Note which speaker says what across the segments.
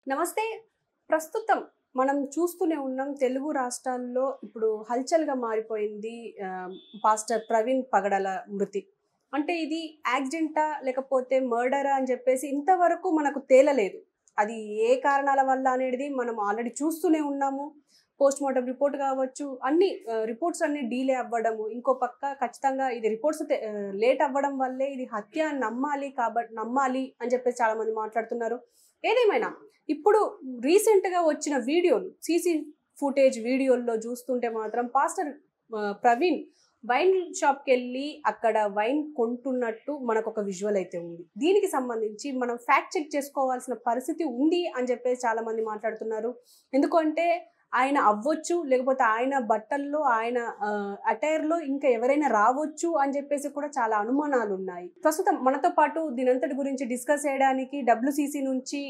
Speaker 1: నమస్తే. ప్రస్తుతం మనం చూస్తూనే ఉన్నాం తెలుగు రాష్ట్రాల్లో ఇప్పుడు హల్చల్‌గా మారిపోయింది పాస్టర్ ప్రవీణ్ పగడాల మృతి. అంటే ఇది యాక్సిడెంటా? లేకపోతే మర్డరా? అని చెప్పేసి ఇంతవరకు మనకు తేలలేదు. అది ఏ కారణాల వల్ల అనేది మనం ఆల్రెడీ చూస్తూనే ఉన్నాము. పోస్ట్‌మార్టం రిపోర్ట్ కావచ్చు, అన్ని రిపోర్ట్స్ అన్నీ డీలే అవ్వడము. ఇంకో పక్క ఖచ్చితంగా ఇది రిపోర్ట్స్ లేట్ అవ్వడం వల్లే ఇది హత్య నమ్మాలి అని చెప్పేసి చాలామంది మాట్లాడుతున్నారు. ఏదేమైనా ఇప్పుడు రీసెంట్‌గా వచ్చిన వీడియోలు, సీసీ ఫుటేజ్ వీడియోల్లో చూస్తుంటే మాత్రం పాస్టర్ ప్రవీణ్ వైన్ షాప్‌కెళ్ళి అక్కడ వైన్ కొంటున్నట్టు మనకొక విజువల్ అయితే ఉంది. దీనికి సంబంధించి మనం ఫ్యాక్ట్ చెక్ చేసుకోవాల్సిన పరిస్థితి ఉంది అని చెప్పేసి చాలామంది మాట్లాడుతున్నారు. ఎందుకంటే ఆయన అవ్వచ్చు, లేకపోతే ఆయన బట్టల్లో, ఆయన అటైర్‌లో ఇంకా ఎవరైనా రావచ్చు అని చెప్పేసి కూడా చాలా అనుమానాలున్నాయి. ప్రస్తుతం మనతో పాటు దీనంతటి గురించి డిస్కస్ చేయడానికి డబ్ల్యూసీసీ నుంచి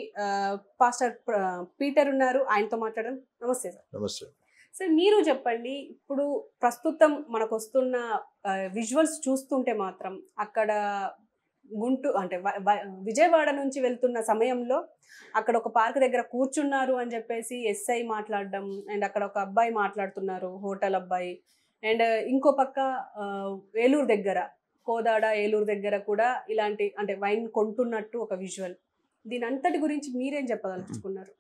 Speaker 1: పాస్టర్ పీటర్ ఉన్నారు. ఆయనతో మాట్లాడడం. నమస్తే సార్.
Speaker 2: నమస్తే.
Speaker 1: సార్, మీరు చెప్పండి. ఇప్పుడు ప్రస్తుతం మనకొస్తున్న విజువల్స్ చూస్తుంటే మాత్రం అక్కడ అంటే విజయవాడ నుంచి వెళ్తున్న సమయంలో అక్కడ ఒక పార్క్ దగ్గర కూర్చున్నారు అని చెప్పేసి ఎస్ఐ మాట్లాడడం, అండ్ అక్కడ ఒక అబ్బాయి మాట్లాడుతున్నారు, హోటల్ అబ్బాయి. అండ్ ఇంకో పక్క ఏలూరు దగ్గర, కోదాడ ఏలూరు దగ్గర కూడా ఇలాంటి అంటే వైన్ కొంటున్నట్టు ఒక విజువల్. దీని అంతటి గురించి మీరేం చెప్పదలుచుకున్నారు?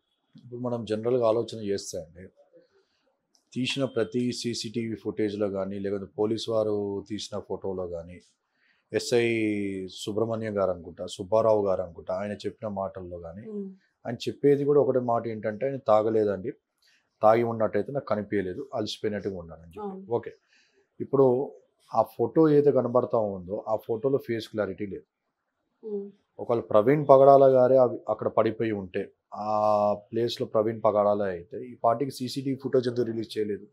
Speaker 2: ఇప్పుడు మనం జనరల్గా ఆలోచన చేస్తే అండి, తీసిన ప్రతి సీసీటీవీ ఫుటేజ్లో కానీ, లేకపోతే పోలీసు వారు తీసిన ఫోటోలో కానీ, ఎస్ఐ సుబ్రహ్మణ్యం గారు అనుకుంటా, సుబ్బారావు గారు అనుకుంటా, ఆయన చెప్పిన మాటల్లో కానీ, ఆయన చెప్పేది కూడా ఒకటే మాట ఏంటంటే, ఆయన తాగలేదండి, తాగి ఉన్నట్టయితే నాకు కనిపించలేదు, అలసిపోయినట్టుగా ఉన్నానని చెప్పి. ఓకే, ఇప్పుడు ఆ ఫోటో ఏదో కనబడతా ఉందో ఆ ఫోటోలో ఫేస్ క్లారిటీ లేదు. ఒకవేళ ప్రవీణ్ పగడాల గారే అక్కడ పడిపోయి ఉంటే, ఆ ప్లేస్లో ప్రవీణ్ పగడాల అయితే ఈ పార్టీకి సీసీటీవీ ఫుటేజ్ ఎందుకు రిలీజ్ చేయలేదు?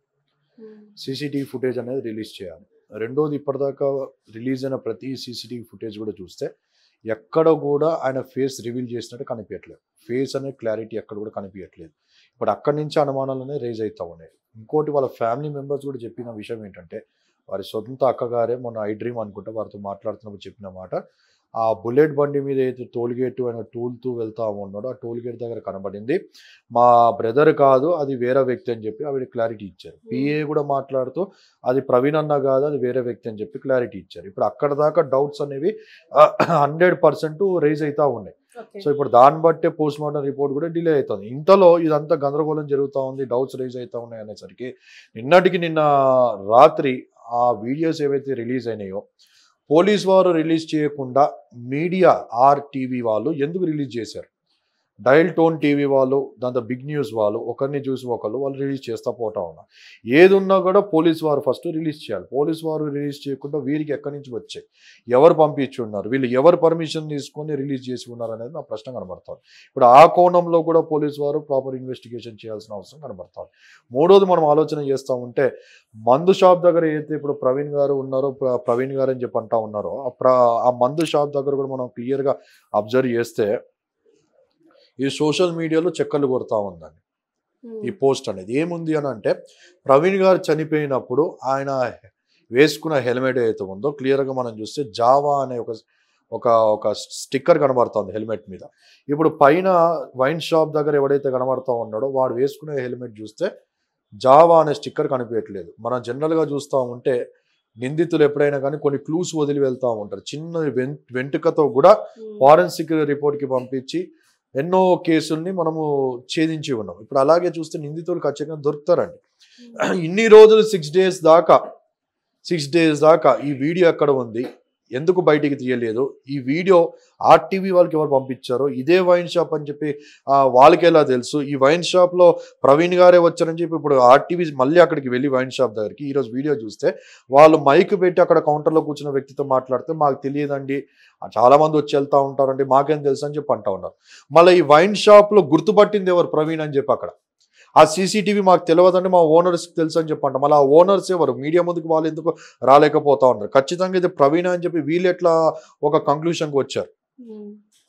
Speaker 2: సీసీటీవీ ఫుటేజ్ అనేది రిలీజ్ చేయాలి. రెండోది, ఇప్పటిదాకా రిలీజ్ అయిన ప్రతి సీసీటీవీ ఫుటేజ్ కూడా చూస్తే ఎక్కడ కూడా ఆయన ఫేస్ రివీల్ చేసినట్టు కనిపించట్లేదు. ఫేస్ అనే క్లారిటీ ఎక్కడ కూడా కనిపించట్లేదు. ఇప్పుడు అక్కడి నుంచి అనుమానాలు అనేవి రేజ్ అవుతూ ఉన్నాయి. ఇంకోటి, వాళ్ళ ఫ్యామిలీ మెంబర్స్ కూడా చెప్పిన విషయం ఏంటంటే, వారి సొంత అక్కగారే మొన్న ఐ డ్రీమ్ అనుకుంటా వారితో మాట్లాడుతున్నప్పుడు చెప్పిన మాట, ఆ బుల్లెట్ బండి మీద అయితే టోల్గేట్ ఆయన టూల్తూ వెళ్తా ఉన్నాడో ఆ టోల్గేట్ దగ్గర కనబడింది, మా బ్రదర్ కాదు అది వేరే వ్యక్తి అని చెప్పి ఆవిడ క్లారిటీ ఇచ్చారు. పిఏ కూడా మాట్లాడుతూ అది ప్రవీణ్ అన్న కాదు అది వేరే వ్యక్తి అని చెప్పి క్లారిటీ ఇచ్చారు. ఇప్పుడు అక్కడ దాకా డౌట్స్ అనేవి 100% రైజ్ అవుతూ ఉన్నాయి. సో ఇప్పుడు దాన్ని బట్టే పోస్ట్ మార్టం రిపోర్ట్ కూడా డిలే అవుతుంది. ఇంతలో ఇదంతా గందరగోళం జరుగుతూ ఉంది, డౌట్స్ రైజ్ అవుతూ ఉన్నాయి అనేసరికి నిన్న రాత్రి ఆ వీడియోస్ ఏవైతే రిలీజ్ అయినాయో పోలీస్ వారు రిలీజ్ చేయకుండా మీడియా టీవీ వాళ్ళు ఎందుకు రిలీజ్ చేశారు? డయల్ టోన్ టీవీ వాళ్ళు, దాంతో బిగ్ న్యూస్ వాళ్ళు ఒకరిని చూసి వాళ్ళు రిలీజ్ చేస్తూ పోతా ఉన్నారు. ఏది ఉన్నా కూడా పోలీస్ వారు ఫస్ట్ రిలీజ్ చేయాలి. పోలీస్ వారు రిలీజ్ చేయకుండా వీరికి ఎక్కడి నుంచి వచ్చాయి, ఎవరు పంపించి ఉన్నారు, వీళ్ళు ఎవరు పర్మిషన్ తీసుకొని రిలీజ్ చేసి ఉన్నారు అనేది నా ప్రశ్న కనబడుతుంది. ఇప్పుడు ఆ కోణంలో కూడా పోలీస్ వారు ప్రాపర్ ఇన్వెస్టిగేషన్ చేయాల్సిన అవసరం కనబడుతుంది. మూడోది, మనం ఆలోచన చేస్తూ ఉంటే మందు షాప్ దగ్గర ఏదైతే ఇప్పుడు ప్రవీణ్ గారు ఉన్నారో, ప్రవీణ్ గారు అని చెప్పి అంటా ఉన్నారో, ఆ మందు షాప్ దగ్గర కూడా మనం క్లియర్గా అబ్జర్వ్ చేస్తే ఈ సోషల్ మీడియాలో చక్కర్లు కొడతా ఉందండి ఈ పోస్ట్ అనేది. ఏముంది అని అంటే, ప్రవీణ్ గారు చనిపోయినప్పుడు ఆయన వేసుకున్న హెల్మెట్ ఏదైతే ఉందో క్లియర్గా మనం చూస్తే జావా అనే ఒక స్టిక్కర్ కనబడుతుంది హెల్మెట్ మీద. ఇప్పుడు పైన వైన్ షాప్ దగ్గర ఎవడైతే కనబడుతూ ఉన్నాడో వాడు వేసుకునే హెల్మెట్ చూస్తే జావా అనే స్టిక్కర్ కనిపించట్లేదు. మనం జనరల్గా చూస్తూ ఉంటే నిందితులు ఎప్పుడైనా కానీ కొన్ని క్లూస్ వదిలి వెళ్తూ ఉంటారు. చిన్న వెంట్రుకతో కూడా ఫారెన్సిక్ రిపోర్ట్కి పంపించి ఎన్నో కేసుల్ని మనము ఛేదించి ఉన్నాం. ఇప్పుడు అలాగే చూస్తే నిందితులు ఖచ్చితంగా దొరుకుతారండి. ఇన్ని రోజులు 6 డేస్ దాకా ఈ వీడియో ఎక్కడ ఉంది, ఎందుకు బయటికి తీయలేదు, ఈ వీడియో ఆర్టీవీ వాళ్ళకి ఎవరు పంపించారో, ఇదే వైన్ షాప్ అని చెప్పి వాళ్ళకి ఎలా తెలుసు, ఈ వైన్ షాప్లో ప్రవీణ్ గారే వచ్చారని చెప్పి ఇప్పుడు ఆర్టీవీ మళ్ళీ అక్కడికి వెళ్ళి వైన్ షాప్ దగ్గరికి ఈరోజు వీడియో చూస్తే వాళ్ళు మైక్ పెట్టి అక్కడ కౌంటర్లో కూర్చున్న వ్యక్తితో మాట్లాడితే మాకు తెలియదండి, చాలామంది వచ్చి వెళ్తూ ఉంటారండి, మాకేం తెలుసు అని చెప్పి అంటూ ఉన్నారు. మళ్ళీ ఈ వైన్ షాప్లో గుర్తుపట్టింది ఎవరు ప్రవీణ్ అని చెప్పి అక్కడ ఆ సీసీటీవీ మాకు తెలియదండి, మా ఓనర్స్కి తెలుసు అని చెప్పంట. మళ్ళీ ఆ ఓనర్స్ ఎవరు, మీడియా ముందుకు వాళ్ళు ఎందుకు రాలేకపోతా ఉన్నారు? ఖచ్చితంగా ఇది ప్రవీణ అని చెప్పి వీళ్ళు ఎట్లా ఒక కంక్లూషన్కి వచ్చారు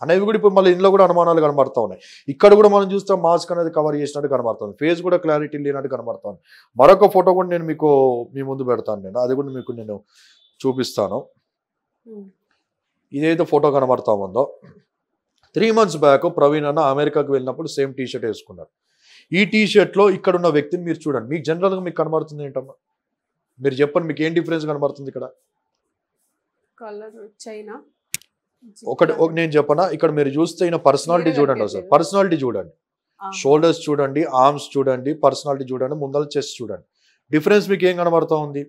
Speaker 2: అనేవి కూడా ఇప్పుడు మళ్ళీ ఇందులో కూడా అనుమానాలు కనబడతా ఉన్నాయి. ఇక్కడ కూడా మనం చూస్తాం మాస్క్ అనేది కవర్ చేసినట్టు కనబడుతుంది, ఫేస్ కూడా క్లారిటీ లేనట్టు కనబడుతుంది. మరొక ఫోటో కూడా నేను మీకు మీ ముందు పెడతాను, అది కూడా మీకు నేను చూపిస్తాను. ఇదైతే ఫోటో కనబడతా ఉందో 3 months బ్యాక్ ప్రవీణ్ అన్న అమెరికాకు వెళ్ళినప్పుడు సేమ్ టీ షర్ట్ వేసుకున్నారు. ఈ టీ షర్ట్లో ఇక్కడ ఉన్న వ్యక్తిని మీరు చూడండి. మీకు జనరల్గా మీకు కనబడుతుంది ఏంటమ్మా? మీరు చెప్పండి, మీకు ఏం డిఫరెన్స్ కనబడుతుంది ఇక్కడ?
Speaker 1: కలర్ చైనా
Speaker 2: నేను చెప్పనా, ఇక్కడ మీరు చూస్తే ఈయన పర్సనాలిటీ చూడండి. అసలు పర్సనాలిటీ చూడండి, షోల్డర్స్ చూడండి, ఆర్మ్స్ చూడండి, పర్సనాలిటీ చూడండి, ముందర చెస్ట్ చూడండి. డిఫరెన్స్ మీకు ఏం కనబడతా ఉంది?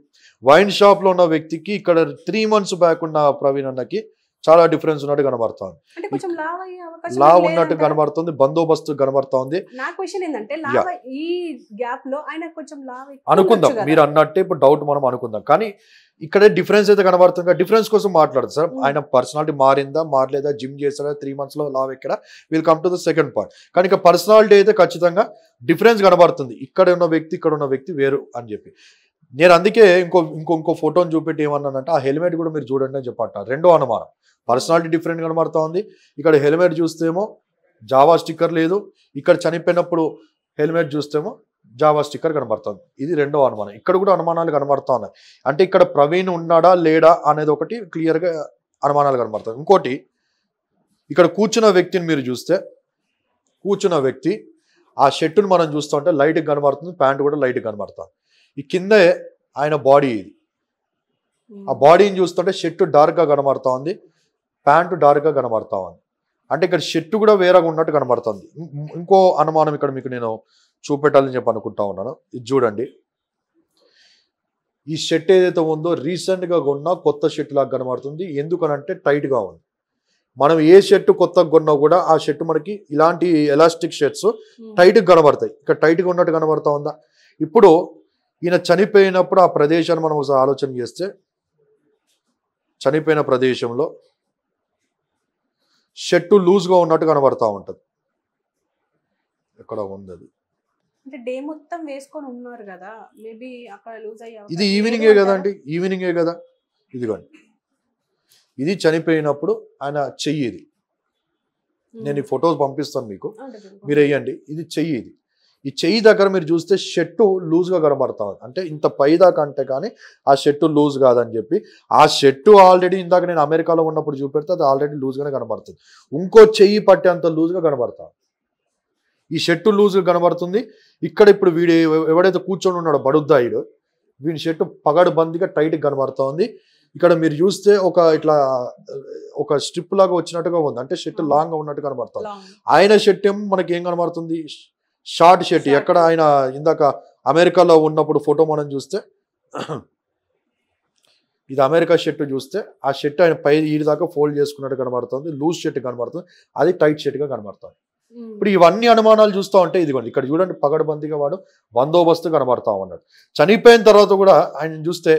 Speaker 2: వైన్ షాప్లో ఉన్న వ్యక్తికి ఇక్కడ 3 months బ్యాక్ ఉన్న ప్రవీణ్ అన్నకి చాలా డిఫరెన్స్ ఉన్నట్టు కనబడుతుంది. లావ్ ఉన్నట్టు కనబడుతుంది, బందోబస్తు కనబడతా ఉంది.
Speaker 1: నా క్వశ్చన్ ఏంటంటే లావ్ ఈ గ్యాప్ లో ఆయన కొంచెం లావ్
Speaker 2: అనుకుందాం, మీరు అన్నట్టే ఇప్పుడు డౌట్ మనం అనుకుందాం. కానీ ఇక్కడ డిఫరెన్స్ అయితే కనబడుతుంది. డిఫరెన్స్ కోసం మాట్లాడుతుంది సార్. ఆయన పర్సనాలిటీ మారిందా మారలేదా, జిమ్ చేస్తారా, 3 months లో లావ్ ఎక్కడ, will come to the second point. కానీ ఇక పర్సనాలిటీ అయితే ఖచ్చితంగా డిఫరెన్స్ కనబడుతుంది. ఇక్కడ ఉన్న వ్యక్తి వేరు అని చెప్పి నేను అందుకే ఇంకో ఫోటోని చూపెట్టి ఏమన్నానంటే, ఆ హెల్మెట్ కూడా మీరు చూడండి అని చెప్పంట. రెండో అనుమానం, పర్సనాలిటీ డిఫరెంట్ కనబడతా ఉంది. ఇక్కడ హెల్మెట్ చూస్తేమో జావా స్టిక్కర్ లేదు, ఇక్కడ చనిపోయినప్పుడు హెల్మెట్ చూస్తేమో జావా స్టిక్కర్ కనబడుతుంది. ఇది రెండో అనుమానం. ఇక్కడ కూడా అనుమానాలు కనబడతా ఉన్నాయి. అంటే ఇక్కడ ప్రవీణ్ ఉన్నాడా లేడా అనేది ఒకటి క్లియర్గా అనుమానాలు కనబడుతుంది. ఇంకోటి, ఇక్కడ కూర్చున్న వ్యక్తిని మీరు చూస్తే, కూర్చున్న వ్యక్తి ఆ షర్టును మనం చూస్తూ ఉంటే లైట్గా కనబడుతుంది, ప్యాంట్ కూడా లైట్గా కనబడుతుంది. ఈ కిందే ఆయన బాడీ, ఇది ఆ బాడీని చూస్తుంటే షర్టు డార్క్గా కనబడుతూ ఉంది, ప్యాంటు డార్క్గా కనబడతా ఉంది. అంటే ఇక్కడ షర్టు కూడా వేరేగా ఉన్నట్టు కనబడుతుంది. ఇంకో అనుమానం ఇక్కడ మీకు నేను చూపెట్టాలని చెప్పి అనుకుంటా ఉన్నాను. ఇది చూడండి, ఈ షర్ట్ ఏదైతే ఉందో రీసెంట్గా కొన్న కొత్త షర్ట్ లాగా కనబడుతుంది. ఎందుకనంటే టైట్గా ఉంది. మనం ఏ షర్టు కొత్తగా కొన్నా కూడా ఆ షర్టు మనకి ఇలాంటి ఎలాస్టిక్ షర్ట్స్ టైట్గా కనబడతాయి. ఇక్కడ టైట్గా ఉన్నట్టు కనబడతా ఉందా? ఇప్పుడు ఈయన చనిపోయినప్పుడు ఆ ప్రదేశాన్ని మనం ఒకసారి ఆలోచన చేస్తే, చనిపోయిన ప్రదేశంలో షర్టు లూజ్గా ఉన్నట్టు కనబడతా ఉంటుంది. ఎక్కడ ఉంది అది?
Speaker 1: అంటే డే మొత్తం వేసుకొని ఉన్నారు కదా, మేబీ అక్కడ లూజ్ అయ్యే.
Speaker 2: ఇది ఈవినింగే కదా అండి, ఈవినింగే కదా. ఇదిగోండి, ఇది చనిపోయినప్పుడు ఆయన చెయ్యి. ఇది నేను ఈ ఫొటోస్ పంపిస్తాను మీకు, మీరు వేయండి. ఇది చెయ్యి. ఇది ఈ చెయ్యి దగ్గర మీరు చూస్తే షర్టు లూజ్గా కనబడతా ఉంది. అంటే ఇంత పైదాకా అంటే కానీ ఆ షర్టు లూజ్ కాదని చెప్పి, ఆ షర్టు ఆల్రెడీ ఇందాక నేను అమెరికాలో ఉన్నప్పుడు చూపెడితే అది ఆల్రెడీ లూజ్గానే కనబడుతుంది. ఇంకో చెయ్యి పట్టే అంత లూజ్గా కనబడతా. ఈ షర్టు లూజ్గా కనబడుతుంది. ఇక్కడ ఇప్పుడు వీడు ఎవడైతే కూర్చొని ఉన్నాడో బడుద్దాయిడు, వీడి షర్టు పగడు బందిగా టైట్గా కనబడతా ఉంది. ఇక్కడ మీరు చూస్తే ఒక స్ట్రిప్ లాగా వచ్చినట్టుగా ఉంది. అంటే షర్ట్ లాంగ్గా ఉన్నట్టు కనబడుతుంది. ఆయన షర్ట్ ఏమో మనకి ఏం కనబడుతుంది? Short shirt. ఎక్కడ ఆయన ఇందాక అమెరికాలో ఉన్నప్పుడు ఫోటో మనం చూస్తే, ఇది అమెరికా షర్ట్ చూస్తే ఆ షర్ట్ ఆయన పై ఈడి దాకా ఫోల్డ్ చేసుకున్నట్టు కనబడుతుంది. లూజ్ షర్ట్ కనబడుతుంది, అది టైట్ షర్ట్గా కనబడుతుంది. ఇప్పుడు ఇవన్నీ అనుమానాలు చూస్తూ ఉంటే ఇదిగోండి, ఇక్కడ చూడండి పగడబందీగా వాడు బందోబస్తు కనబడతా ఉన్నాడు. చనిపోయిన తర్వాత కూడా ఆయన చూస్తే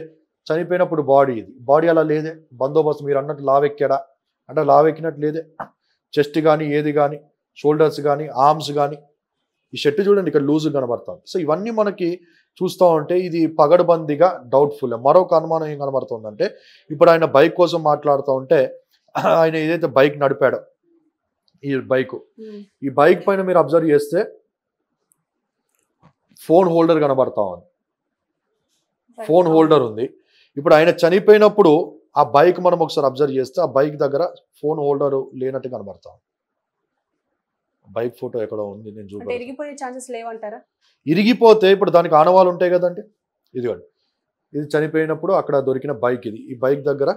Speaker 2: చనిపోయినప్పుడు బాడీ అలా లేదే, బందోబస్తు. మీరు అన్నట్టు లావెక్కాడా అంటే లావెక్కినట్టు లేదే. చెస్ట్ కానీ ఏది కానీ, షోల్డర్స్ కానీ, ఆర్మ్స్ కానీ, ఈ షర్ట్ చూడండి ఇక్కడ లూజ్ కనబడుతుంది. సో ఇవన్నీ మనకి చూస్తూ ఉంటే ఇది పగడబందీగా డౌట్ఫుల్. మరొక అనుమానం ఏం కనబడుతుందంటే, ఇప్పుడు ఆయన బైక్ కోసం మాట్లాడుతూ ఉంటే, ఆయన ఏదైతే బైక్ నడిపాడో ఈ బైక్ పైన మీరు అబ్జర్వ్ చేస్తే ఫోన్ హోల్డర్ కనబడతా ఉంది. ఫోన్ హోల్డర్ ఉంది. ఇప్పుడు ఆయన చనిపోయినప్పుడు ఆ బైక్ మనం ఒకసారి అబ్జర్వ్ చేస్తే ఆ బైక్ దగ్గర ఫోన్ హోల్డర్ లేనట్టు కనబడతా ఉంది. బైక్ ఫోటో ఎక్కడో ఉంది, నేను చూడండి.
Speaker 1: ఇరిగిపోయే ఛాన్సెస్ లేవంటారా?
Speaker 2: ఇరిగిపోతే ఇప్పుడు దానికి ఆనవాళ్ళు ఉంటాయి కదండి. ఇదిగోండి, ఇది చనిపోయినప్పుడు అక్కడ దొరికిన బైక్. ఇది ఈ బైక్ దగ్గర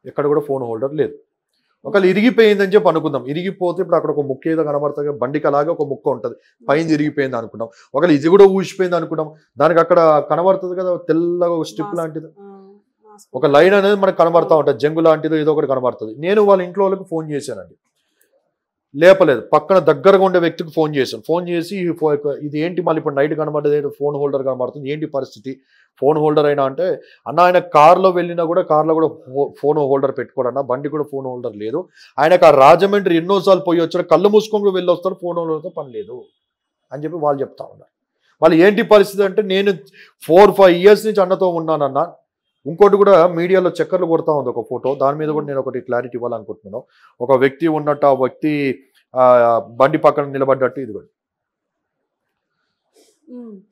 Speaker 2: ఎక్కడ కూడా ఫోన్ హోల్డర్ లేదు. ఒకవేళ ఇరిగిపోయిందని చెప్పి అనుకుందాం. ఇరిగిపోతే ఇప్పుడు అక్కడ ఒక ముక్క ఏదో కనబడుతుంది, బండికి అలాగే ఒక ముక్క ఉంటుంది, పైన ఇరిగిపోయింది అనుకుంటాం. ఒకవేళ ఇది కూడా ఊసిపోయింది అనుకుంటాం, దానికి అక్కడ కనబడుతుంది కదా తెల్లగా ఒక స్ట్రిప్ లాంటిది, ఒక లైన్ అనేది మనకు కనబడతా ఉంటుంది, జంగు లాంటిదో ఏదో ఒకటి కనబడుతుంది. నేను వాళ్ళ ఇంట్లో వాళ్ళకి ఫోన్ చేశానండి, లేపలేదు. పక్కన దగ్గరగా ఉండే వ్యక్తికి ఫోన్ చేశాను. ఫోన్ చేసి ఇది ఏంటి మళ్ళీ ఇప్పుడు నైట్ కనబడేది, ఫోన్ హోల్డర్ కనబడుతుంది, ఏంటి పరిస్థితి, ఫోన్ హోల్డర్ అయినా అంటే, అన్న ఆయన కార్లో వెళ్ళినా కూడా కార్లో కూడా ఫోన్ హోల్డర్ పెట్టుకోడన్నా, బండి కూడా ఫోన్ హోల్డర్ లేదు. ఆయనకు ఆ రాజమండ్రి ఎన్నోసార్లు పోయి వచ్చాడు, కళ్ళు మూసుకొని వెళ్ళి వస్తారు, ఫోన్ హోల్డర్తో పని లేదు అని చెప్పి వాళ్ళు చెప్తా ఉన్నారు. వాళ్ళు ఏంటి పరిస్థితి అంటే, నేను 4-5 years నుంచి అన్నతో ఉన్నానన్న. ఇంకోటి కూడా మీడియాలో చక్కర్లు కొడతా ఉంది ఒక ఫోటో, దాని మీద కూడా నేను ఒకటి క్లారిటీ ఇవ్వాలనుకుంటున్నాను. ఒక వ్యక్తి ఉన్నట్టు, ఆ వ్యక్తి బండి పక్కన నిలబడ్డట్టు. ఇది కూడా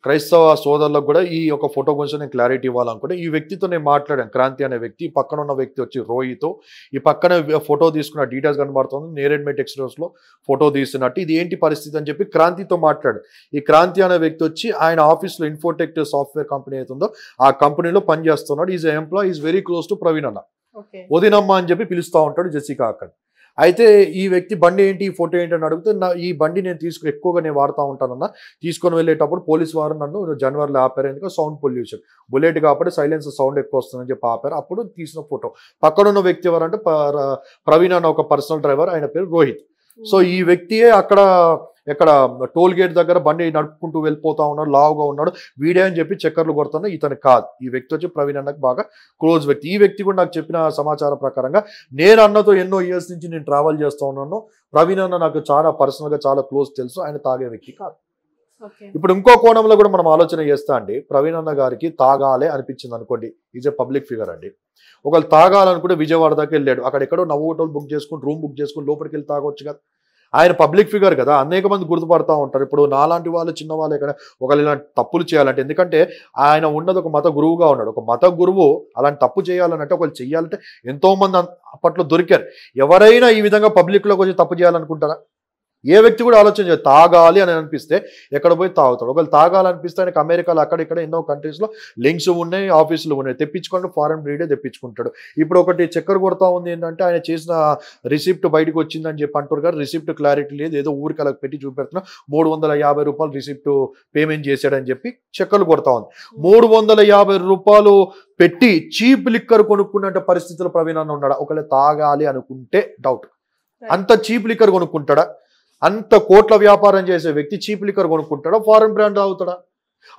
Speaker 2: క్రైస్తవ సోదరులకు కూడా ఈ యొక్క ఫోటో గురించి నేను క్లారిటీ ఇవ్వాలనుకుంటే ఈ వ్యక్తితో నేను మాట్లాడాను. క్రాంతి అనే వ్యక్తి, పక్కన ఉన్న వ్యక్తి వచ్చి రోహితో, ఈ పక్కన ఫోటో తీసుకున్న డీటెయిల్స్ కనబడుతుంది, నేరెడ్మెట్ ఎక్స్ప్రెస్లో ఫోటో తీస్తున్నట్టు, ఇది ఏంటి పరిస్థితి అని చెప్పి క్రాంతితో మాట్లాడు. ఈ క్రాంతి అనే వ్యక్తి వచ్చి ఆయన ఆఫీస్లో ఇన్ఫోటెక్ సాఫ్ట్వేర్ కంపెనీ అవుతుందో ఆ కంపెనీలో పనిచేస్తున్నాడు. Is employee, is very close to Praveen అన్న. వదినమ్మ అని చెప్పి పిలుస్తూ ఉంటాడు జెసికా అక్కడ. అయితే ఈ వ్యక్తి బండి ఏంటి, ఈ ఫోటో ఏంటి అని అడిగితే, ఈ బండి నేను ఎక్కువగా నేను వాడుతూ ఉంటానన్నా, తీసుకొని వెళ్ళేటప్పుడు పోలీసు వారు నన్ను జనవరిలో ఆపారు, ఎందుకంటే సౌండ్ పొల్యూషన్, బుల్లెట్ కాబట్టి సైలెన్స్ సౌండ్ ఎక్కువ వస్తుందని చెప్పి ఆపారు. అప్పుడు తీసిన ఫోటో. పక్కనున్న వ్యక్తి ఎవరంటే ప్రవీణ్ అన్న ఒక పర్సనల్ డ్రైవర్, ఆయన పేరు రోహిత్. సో ఈ వ్యక్తియే అక్కడ ఎక్కడ టోల్ గేట్ దగ్గర బండి నడుపుకుంటూ వెళ్ళిపోతా ఉన్నాడు, లావుగా ఉన్నాడు, వీడే అని చెప్పి చక్కర్లు కొడుతున్నా. ఇతను కాదు, ఈ వ్యక్తి వచ్చి ప్రవీణ్ అన్నకు బాగా క్లోజ్ వ్యక్తి. ఈ వ్యక్తి కూడా నాకు చెప్పిన సమాచారం ప్రకారంగా నేను అన్నతో ఎన్నో ఇయర్స్ నుంచి నేను ట్రావెల్ చేస్తూ ఉన్నాను. ప్రవీణ్ అన్న నాకు చాలా పర్సనల్గా చాలా క్లోజ్ తెలుసు, ఆయన తాగే వ్యక్తి కాదు. ఇప్పుడు ఇంకో కోణంలో కూడా మనం ఆలోచన చేస్తా అండి. ప్రవీణ్ అన్న గారికి తాగాలే అనిపించింది అనుకోండి, ఈజ్ ఏ పబ్లిక్ ఫిగర్ అండి. ఒకళ్ళు తాగాలనుకుంటే విజయవాడ దాకా వెళ్ళాడు, అక్కడ ఎక్కడో నవ్వు హోటల్ బుక్ చేసుకుని రూమ్ బుక్ చేసుకుని లోపలికి వెళ్ళి తాగొచ్చు కదా. ఆయన పబ్లిక్ ఫిగర్ కదా, అనేక మంది గుర్తుపడతా ఉంటారు. ఇప్పుడు నాలాంటి వాళ్ళు, చిన్న వాళ్ళు ఎక్కడ ఒకళ్ళు ఇలాంటి తప్పులు చేయాలంటే, ఎందుకంటే ఆయన ఉన్నది ఒక మత గురువుగా ఉన్నాడు. ఒక మత గురువు అలాంటి తప్పు చేయాలనంటే, ఒకళ్ళు చెయ్యాలంటే ఎంతో మంది అప్పట్లో దొరికారు. ఎవరైనా ఈ విధంగా పబ్లిక్లోకి వచ్చి తప్పు చేయాలనుకుంటారా? ఏ వ్యక్తి కూడా ఆలోచన చేయదు. తాగాలి అని అనిపిస్తే ఎక్కడ పోయి తాగుతాడు. ఒకవేళ తాగాలనిపిస్తే ఆయనకు అమెరికాలో అక్కడిక్కడ ఎన్నో కంట్రీస్లో లింక్స్ ఉన్నాయి, ఆఫీసులు ఉన్నాయి, తెప్పించుకుంటూ ఫారెన్ బ్రీడే తెప్పించుకుంటాడు. ఇప్పుడు ఒకటి చక్కెర కొడతా ఉంది ఏంటంటే, ఆయన చేసిన రిసిప్ట్ బయటకు వచ్చిందని చెప్పి అంటారు కానీ రిసిప్ట్ క్లారిటీ లేదు, ఏదో ఊరికి అలా పెట్టి చూపెడుతున్నా. 350 రూపాయలు రిసిప్ట్ పేమెంట్ చేశాడని చెప్పి చక్కర్లు కొడతా ఉంది. 350 రూపాయలు పెట్టి చీప్ లిక్కర్ కొనుక్కున్న పరిస్థితుల్లో ప్రవీణ్ అన్న ఉన్నాడా? ఒకవేళ తాగాలి అనుకుంటే డౌట్. అంత చీప్ లిక్కర్ కొనుక్కుంటాడా? అంత కోట్ల వ్యాపారం చేసే వ్యక్తి చీప్ లిక్కర్ కొనుక్కుంటాడా? ఫారెన్ బ్రాండ్ తాగుతాడా?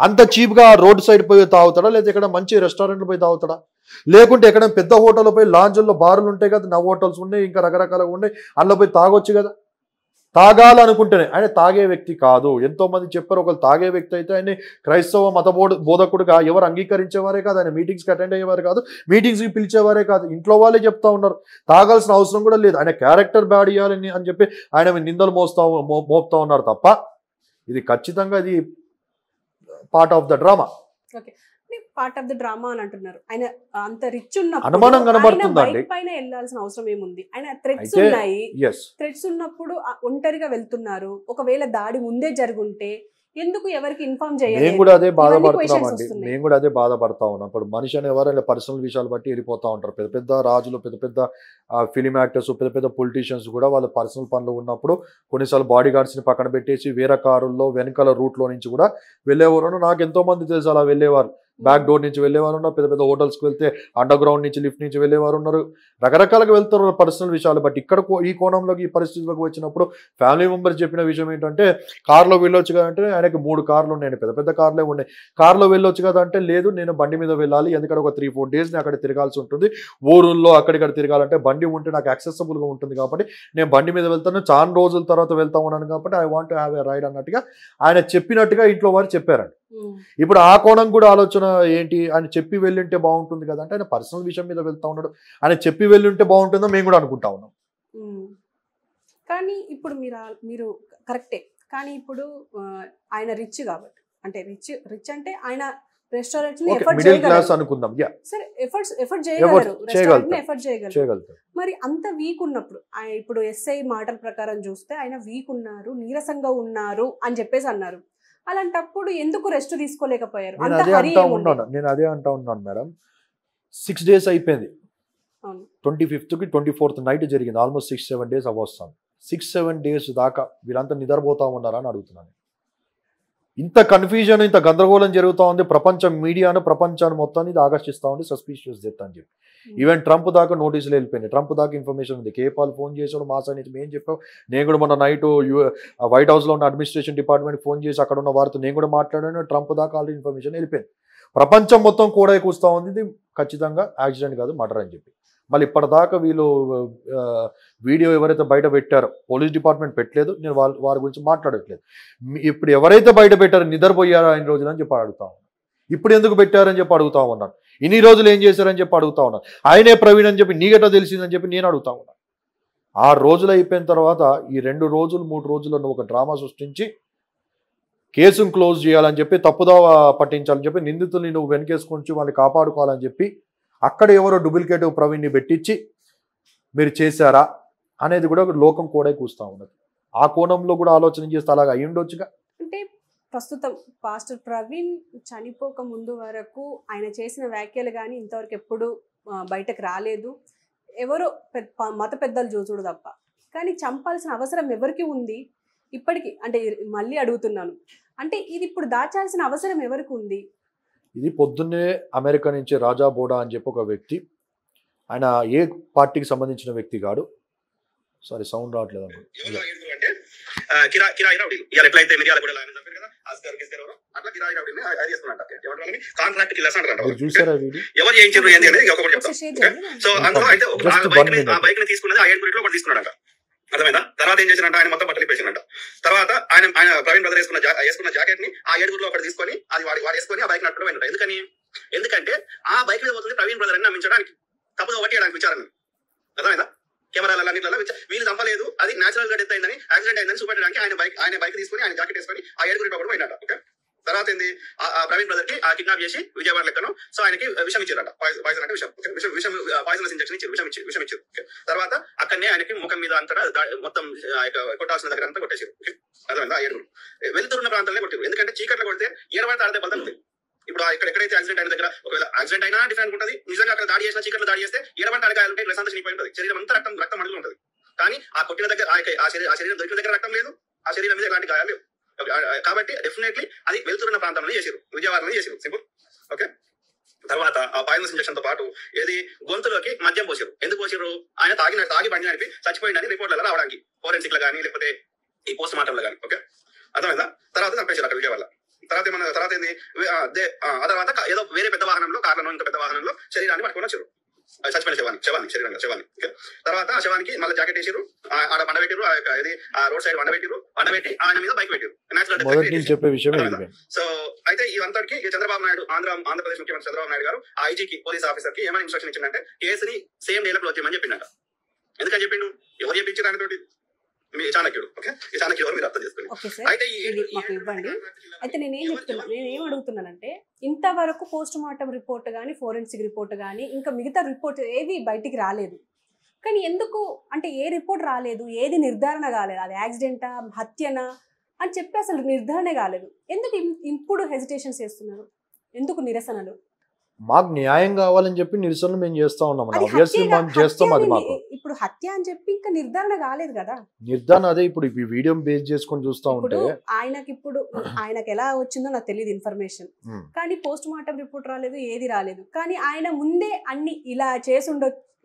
Speaker 2: అంత చీప్గా రోడ్ సైడ్ పోయి తాగుతాడా? లేదా ఎక్కడ మంచి రెస్టారెంట్లు పోయి తాగుతాడా? లేకుంటే ఎక్కడ పెద్ద హోటల్లో పోయి లాంజ్ల్లో బార్లు ఉంటాయి కదా, నవ్ హోటల్స్ ఉన్నాయి, ఇంకా రకరకాలుగా ఉన్నాయి, అందులో పోయి తాగొచ్చు కదా. తాగాలనుకుంటేనే. ఆయన తాగే వ్యక్తి కాదు. ఎంతో మంది చెప్పారు, ఒకళ్ళు తాగే వ్యక్తి అయితే ఆయన క్రైస్తవ మత బోధకుడుగా ఎవరు అంగీకరించేవారే కాదు, ఆయన మీటింగ్స్కి అటెండ్ అయ్యేవారు కాదు, మీటింగ్స్కి పిలిచేవారే కాదు. ఇంట్లో వాళ్ళే చెప్తా ఉన్నారు తాగాల్సిన అవసరం కూడా లేదు, ఆయన క్యారెక్టర్ బ్యాడ్ ఇవ్వాలని అని చెప్పి ఆయన నిందలు మోపుతా ఉన్నారు తప్ప, ఇది ఖచ్చితంగా ఇది part of the drama.
Speaker 1: Part of the drama అని అంటున్నారు. ఆయన అంత రిచ్ ఉన్నప్పుడు
Speaker 2: అనుమానం కనబడుతుందండి,
Speaker 1: పైన వెళ్ళాల్సిన అవసరం ఏముంది? ఆయన థ్రెట్స్ ఉన్నాయి, థ్రెట్స్ ఉన్నప్పుడు ఒంటరిగా వెళ్తున్నారు. ఒకవేళ దాడి ముందే జరుగుంటే ఎందుకు ఎవరికి ఇన్ఫార్మ్ చేయాలి?
Speaker 2: మేము కూడా అదే బాధపడుతున్నామండి. మేము కూడా అదే బాధపడతా ఉన్నాం. ఇప్పుడు మనిషి అనే ఎవరైనా పర్సనల్ విషయాలు బట్టి వెళ్ళిపోతా ఉంటారు. పెద్ద పెద్ద రాజులు, పెద్ద పెద్ద ఫిలిం యాక్టర్స్, పెద్ద పెద్ద పొలిటీషియన్స్ కూడా వాళ్ళ పర్సనల్ పనులు ఉన్నప్పుడు కొన్నిసార్లు బాడీ గార్డ్స్ని పక్కన పెట్టేసి వేరే కారుల్లో వెనకాల రూట్లో నుంచి కూడా వెళ్ళేవారు. నాకు ఎంతో మంది తెలుసు అలా వెళ్ళేవారు. బ్యాక్ డోర్ నుంచి వెళ్ళేవారు ఉన్నారు, పెద్ద పెద్ద హోటల్స్కి వెళ్తే అండర్ గ్రౌండ్ నుంచి లిఫ్ట్ నుంచి వెళ్ళేవారు ఉన్నారు. రకరకాలుగా వెళ్తారు పర్సనల్ విషయాలు. బట్ ఇక్కడ ఈ కోణంలోకి ఈ పరిస్థితులకు వచ్చినప్పుడు ఫ్యామిలీ మెంబర్స్ చెప్పిన విషయం ఏంటంటే, కార్లో వెళ్ళొచ్చు కదా అంటే, ఆయనకి 3 కార్లు ఉన్నాయి, పెద్ద పెద్ద కార్లే ఉన్నాయి. కార్లో వెళ్ళొచ్చు కదా అంటే, లేదు నేను బండి మీద వెళ్ళాలి, ఎందుకంటే ఒక 3-4 డేస్ అక్కడ తిరగాల్సి ఉంటుంది, ఊరుల్లో అక్కడిక్కడ తిరగాలంటే బండి ఉంటే నాకు యాక్సెసిబుల్గా ఉంటుంది కాబట్టి నేను బండి మీద వెళ్తాను, చాలా రోజుల తర్వాత వెళ్తా ఉన్నాను కాబట్టి I want to have a ride అన్నట్టుగా ఆయన చెప్పినట్టుగా ఇంట్లో వారు చెప్పారండి. ఇప్పుడు ఆ కోణం కూడా ఆలోచన ఏంటి, ఆయన చెప్పి వెళ్ళుంటే బాగుంటుంది కదా అంటే, ఆయన పర్సనల్ విషయం మీద వెళ్తా ఉన్నాడు, ఆయన చెప్పి వెళ్ళుంటే బాగుంటుందో మేము కూడా అనుకుంటా ఉన్నాం.
Speaker 1: కానీ ఇప్పుడు మీరు కరెక్టే, కానీ ఇప్పుడు ఆయన రిచ్ కాబట్టి, అంటే రిచ్ అంటే ఆయన రెస్టారెంట్
Speaker 2: మిడిల్ క్లాస్ అనుకుందాం,
Speaker 1: సరే ఎఫర్ట్ చేయగలరు. మరి అంత వీక్ ఉన్నప్పుడు ఇప్పుడు ఎస్ఐ మాటల ప్రకారం చూస్తే ఆయన వీక్ ఉన్నారు, నీరసంగా ఉన్నారు అని చెప్పేసి అన్నారు. అలాంటప్పుడు ఎందుకు రెస్ట్ తీసుకోలేకపోయారు?
Speaker 2: నేను అదే అంటా ఉన్నాను మేడం. 6 days అయిపోయింది, 25th కి 24th నైట్ జరిగింది. Almost 6-7 days అవ్వస్తాను. 6-7 days దాకా వీళ్ళంతా నిద్రపోతా ఉన్నారా అని అడుగుతున్నాను. ఇంత కన్ఫ్యూజన్, ఇంత గందరగోళం జరుగుతూ ఉంది. ప్రపంచాన్ని మొత్తాన్ని ఇది ఆకర్షిస్తూ ఉంది, సస్పీషియస్ డెత్ అని చెప్పి. ఈవెన్ ట్రంప్ దాకా నోటీసులు వెళ్ళిపోయినాయి, ట్రంప్ దాకా ఇన్ఫర్మేషన్ ఉంది. కేపాల్ ఫోన్ చేసాడు, మా సైడ్ నుంచి మేము చెప్పాం. నేను కూడా మొన్న నైట్ వైట్ హౌస్లో ఉన్న అడ్మినిస్ట్రేషన్ డిపార్ట్మెంట్ ఫోన్ చేసి అక్కడ ఉన్న వారితో నేను కూడా మాట్లాడాను. ట్రంప్ దాకా ఆల్రెడీ ఇన్ఫర్మేషన్ వెళ్ళిపోయింది. ప్రపంచం మొత్తం కూడా కూస్తూ ఉంది, ఇది ఖచ్చితంగా యాక్సిడెంట్ కాదు, మర్డర్ అని చెప్పి. మళ్ళీ ఇప్పటిదాకా వీళ్ళు వీడియో ఎవరైతే బయట పెట్టారో, పోలీస్ డిపార్ట్మెంట్ పెట్టలేదు, నేను వారి గురించి మాట్లాడట్లేదు. ఇప్పుడు ఎవరైతే బయట పెట్టారో నిద్రపోయారా ఇన్ని రోజులు అని చెప్పి అడుగుతా ఉన్నాను. ఇప్పుడు ఎందుకు పెట్టారని చెప్పి అడుగుతా ఉన్నాను. ఇన్ని రోజులు ఏం చేశారని చెప్పి అడుగుతా ఉన్నాను. ఆయనే ప్రవీణ్ అని చెప్పి నీగట తెలిసిందని చెప్పి నేను అడుగుతా ఉన్నాను. 6 రోజులు అయిపోయిన తర్వాత ఈ 2 రోజులు 3 రోజుల్లో ఒక డ్రామా సృష్టించి కేసును క్లోజ్ చేయాలని చెప్పి, తప్పుదోవ పట్టించాలని చెప్పి, నిందితుల్ని నువ్వు వెనకేసుకొని వాళ్ళని కాపాడుకోవాలని చెప్పి అక్కడ ఎవరో డూప్లికేట్ ప్రవీణ్ని పెట్టించి మీరు చేశారా అనేది కూడా లోకం కూడా కూస్తూ ఉన్నది. ఆ కోణంలో కూడా ఆలోచన చేస్తే అలాగా అయి ఉండొచ్చుగా.
Speaker 1: అంటే ప్రస్తుతం పాస్టర్ ప్రవీణ్ చనిపోక ముందు వరకు ఆయన చేసిన వ్యాఖ్యలు కానీ ఇంతవరకు ఎప్పుడు బయటకు రాలేదు, ఎవరో మత పెద్దలు చూచుడు తప్ప. కానీ చంపాల్సిన అవసరం ఎవరికి ఉంది ఇప్పటికీ? అంటే మళ్ళీ అడుగుతున్నాను, అంటే ఇది ఇప్పుడు దాచాల్సిన అవసరం ఎవరికి ఉంది?
Speaker 2: ఇది పొద్దున్నే అమెరికా నుంచి రాజా బోడా అని చెప్పి ఒక వ్యక్తి, ఆయన ఏ పార్టీకి సంబంధించిన వ్యక్తి కాడు, సారీ సౌండ్ రావట్లేదు అంటే
Speaker 3: ఎట్లయితే
Speaker 2: చూసారా వీడియో?
Speaker 3: ఎవరు చేయించారు ఏంటి అనేది ఒకటి చెప్తాం. సో అందులో అయితే ఆ బైక్ ని తీసుకున్నది ఆ ఏడుగురిలో ఒకటి తీసుకున్నాడంట. అర్థమైందా? తర్వాత ఏం చేసినట్టు ఆయన మొత్తం బట్టలు వేసినట్ట. తర్వాత ఆయన ప్రవీణ్ బ్రదర్ వేసుకున్న జాకెట్ ని ఆ ఏడుగురిలో ఒకటి తీసుకొని అది వాడు వేసుకొని ఆ బైక్ నట్టులో పోయినట్టు. ఎందుకంటే ఆ బైక్ మీద పోతుంది ప్రవీణ్ బ్రదర్ అని నమ్మించడానికి, తప్పుదో పట్టేయడానికి విచారణ. అర్థమైందా? కెమెరాలన్నింటిలో వీళ్ళు చంపలేదు, అది నేచురల్ గా డెత్ అయిందని, యాక్సిడెంట్ అయిందని చూపెట్టడానికి ఆయన బైక్ తీసుకొని ఆయన జాకెట్ వేసుకొని ఆ ఏడుగురిలో ఒకటి పోయినట్ట. ఓకే, తర్వాత ఏంది, ప్రవీణ్ బ్రదర్ కి ఆ కిడ్నాప్ చేసి విజయవాడ లెక్కను సో ఆయనకి విషం ఇచ్చారట, పాయిజన్ అంటే విషం పాయిజనస్ ఇంజెక్షన్ ఇచ్చారు, విషం ఇచ్చారు. తర్వాత అక్కడనే ఆయనకి ముఖం మీద అంతా మొత్తం కొట్టాల్సిన దగ్గర అంతా కొట్టేసారు. అర్థమైందా? ఆ ఏడుగురు వెళ్తున్న ప్రాంతాలనే కొట్టారు. ఎందుకంటే చీకట్లో కొడితే 20 తాడితే బలతాయి. ఇప్పుడు ఎక్కడైతే యాక్సిడెంట్ అయిన దగ్గర ఒకవేళ యాక్సిడెంట్ అయినా డిఫరెంట్ ఉంటుంది, నిజంగా అక్కడ దాడి చేసిన చీకట్లో దాడి చేస్తే 20 తాడికాయలు ఉంటాయి, రసం చనిపోయి ఉంటుంది, శరీరం అంతా రక్తం అడుగులు ఉంటుంది. కానీ ఆ కొట్టిన దగ్గర ఆ శరీరం దొరికిన దగ్గర రక్తం లేదు, ఆ శరీరం మీద ఎలాంటి గాయాలు లేవు. కాబట్టి డెఫినెట్లీ అది వెళ్తున్న ప్రాంతంలో చేసారు, విజయవాడలో చేసారు. సింపుల్. ఓకే, తర్వాత ఆ పాయిజనస్ ఇంజెక్షన్ తో పాటు ఏది గొంతులోకి మద్యం పోసారు. ఎందుకు పోసారు? ఆయన తాగి బండి నడిపి చచ్చిపోయిందని రిపోర్ట్లలో రావడానికి, ఫోరెన్సిక్ లో కానీ లేకపోతే ఈ పోస్ట్ మార్టం లో కానీ. ఓకే, అర్థమైందా? తర్వాత చంపేశారు అక్కడ విజయవాడలో. తర్వాత ఏంది, ఆ తర్వాత ఏదో వేరే పెద్ద వాహనంలో, కార్లలో ఇంత పెద్ద వాహనంలో శరీరాన్ని పట్టుకొని వచ్చారు, చచ్చిపోయిన శవాన్ని. తర్వాత ఆ శవానికి మళ్ళీ జాకెట్ వేసారు, ఆడ బండబెట్టారు, ఇది ఆ రోడ్ సైడ్ బండబెట్టి ఆయన మీద బైక్ పెట్టారు. సో అయితే ఇవంతటికి చంద్రబాబు నాయుడు ఆంధ్రప్రదేశ్ ముఖ్యమంత్రి చంద్రబాబు నాయుడు గారు ఆ ఐజీకి, పోలీస్ ఆఫీసర్ కి ఏమైనా ఇన్స్ట్రక్షన్ ఇచ్చిందంటే కేసుని సేమ్ డేలో క్లోజ్ చేయమని చెప్పిండట. ఎందుకని చెప్పిండు? ఎవరు చెప్పించారు ఆయనతోటి? మీ చాణక్యుడు. ఓకే, ఈ చాణక్యుడు ఎవరు మీరు అర్థం చేసుకోండి.
Speaker 1: అయితే ఇవ్వండి. అయితే నేనేం అడుగుతున్నానంటే, ఇంతవరకు పోస్ట్ మార్టం రిపోర్ట్ కానీ, ఫోరెన్సిక్ రిపోర్ట్ కానీ, ఇంకా మిగతా రిపోర్ట్ ఏవి బయటికి రాలేదు. కానీ ఎందుకు అంటే ఏ రిపోర్ట్ రాలేదు, ఏది నిర్ధారణ కాలేదు, అది యాక్సిడెంటా హత్యనా అని చెప్పి అసలు నిర్ధారణ కాలేదు. ఎందుకు ఇప్పుడు హెజిటేషన్స్ చేస్తున్నారు? ఎందుకు నిరసనలు?
Speaker 2: మాకు న్యాయం కావాలని చెప్పి నిరసనలు మేము చేస్తా ఉన్నాం. ఆబ్వియస్లీ మనం చేస్తాం. అది మాకు
Speaker 1: ఇప్పుడు హత్య అని చెప్పి ఇంకా నిర్ధారణ కాలేదు కదా.
Speaker 2: నిర్ధారణ అదే ఇప్పుడు ఈ వీడియో బేస్ చేసుకొని చూస్తా ఉంటే
Speaker 1: ఆయనకి ఎలా వచ్చిందో నాకు తెలియదు ఇన్ఫర్మేషన్, కానీ పోస్ట్ మార్టం రిపోర్ట్ రాలేదు, ఏది రాలేదు. కానీ ఆయన ముందే అన్ని ఇలా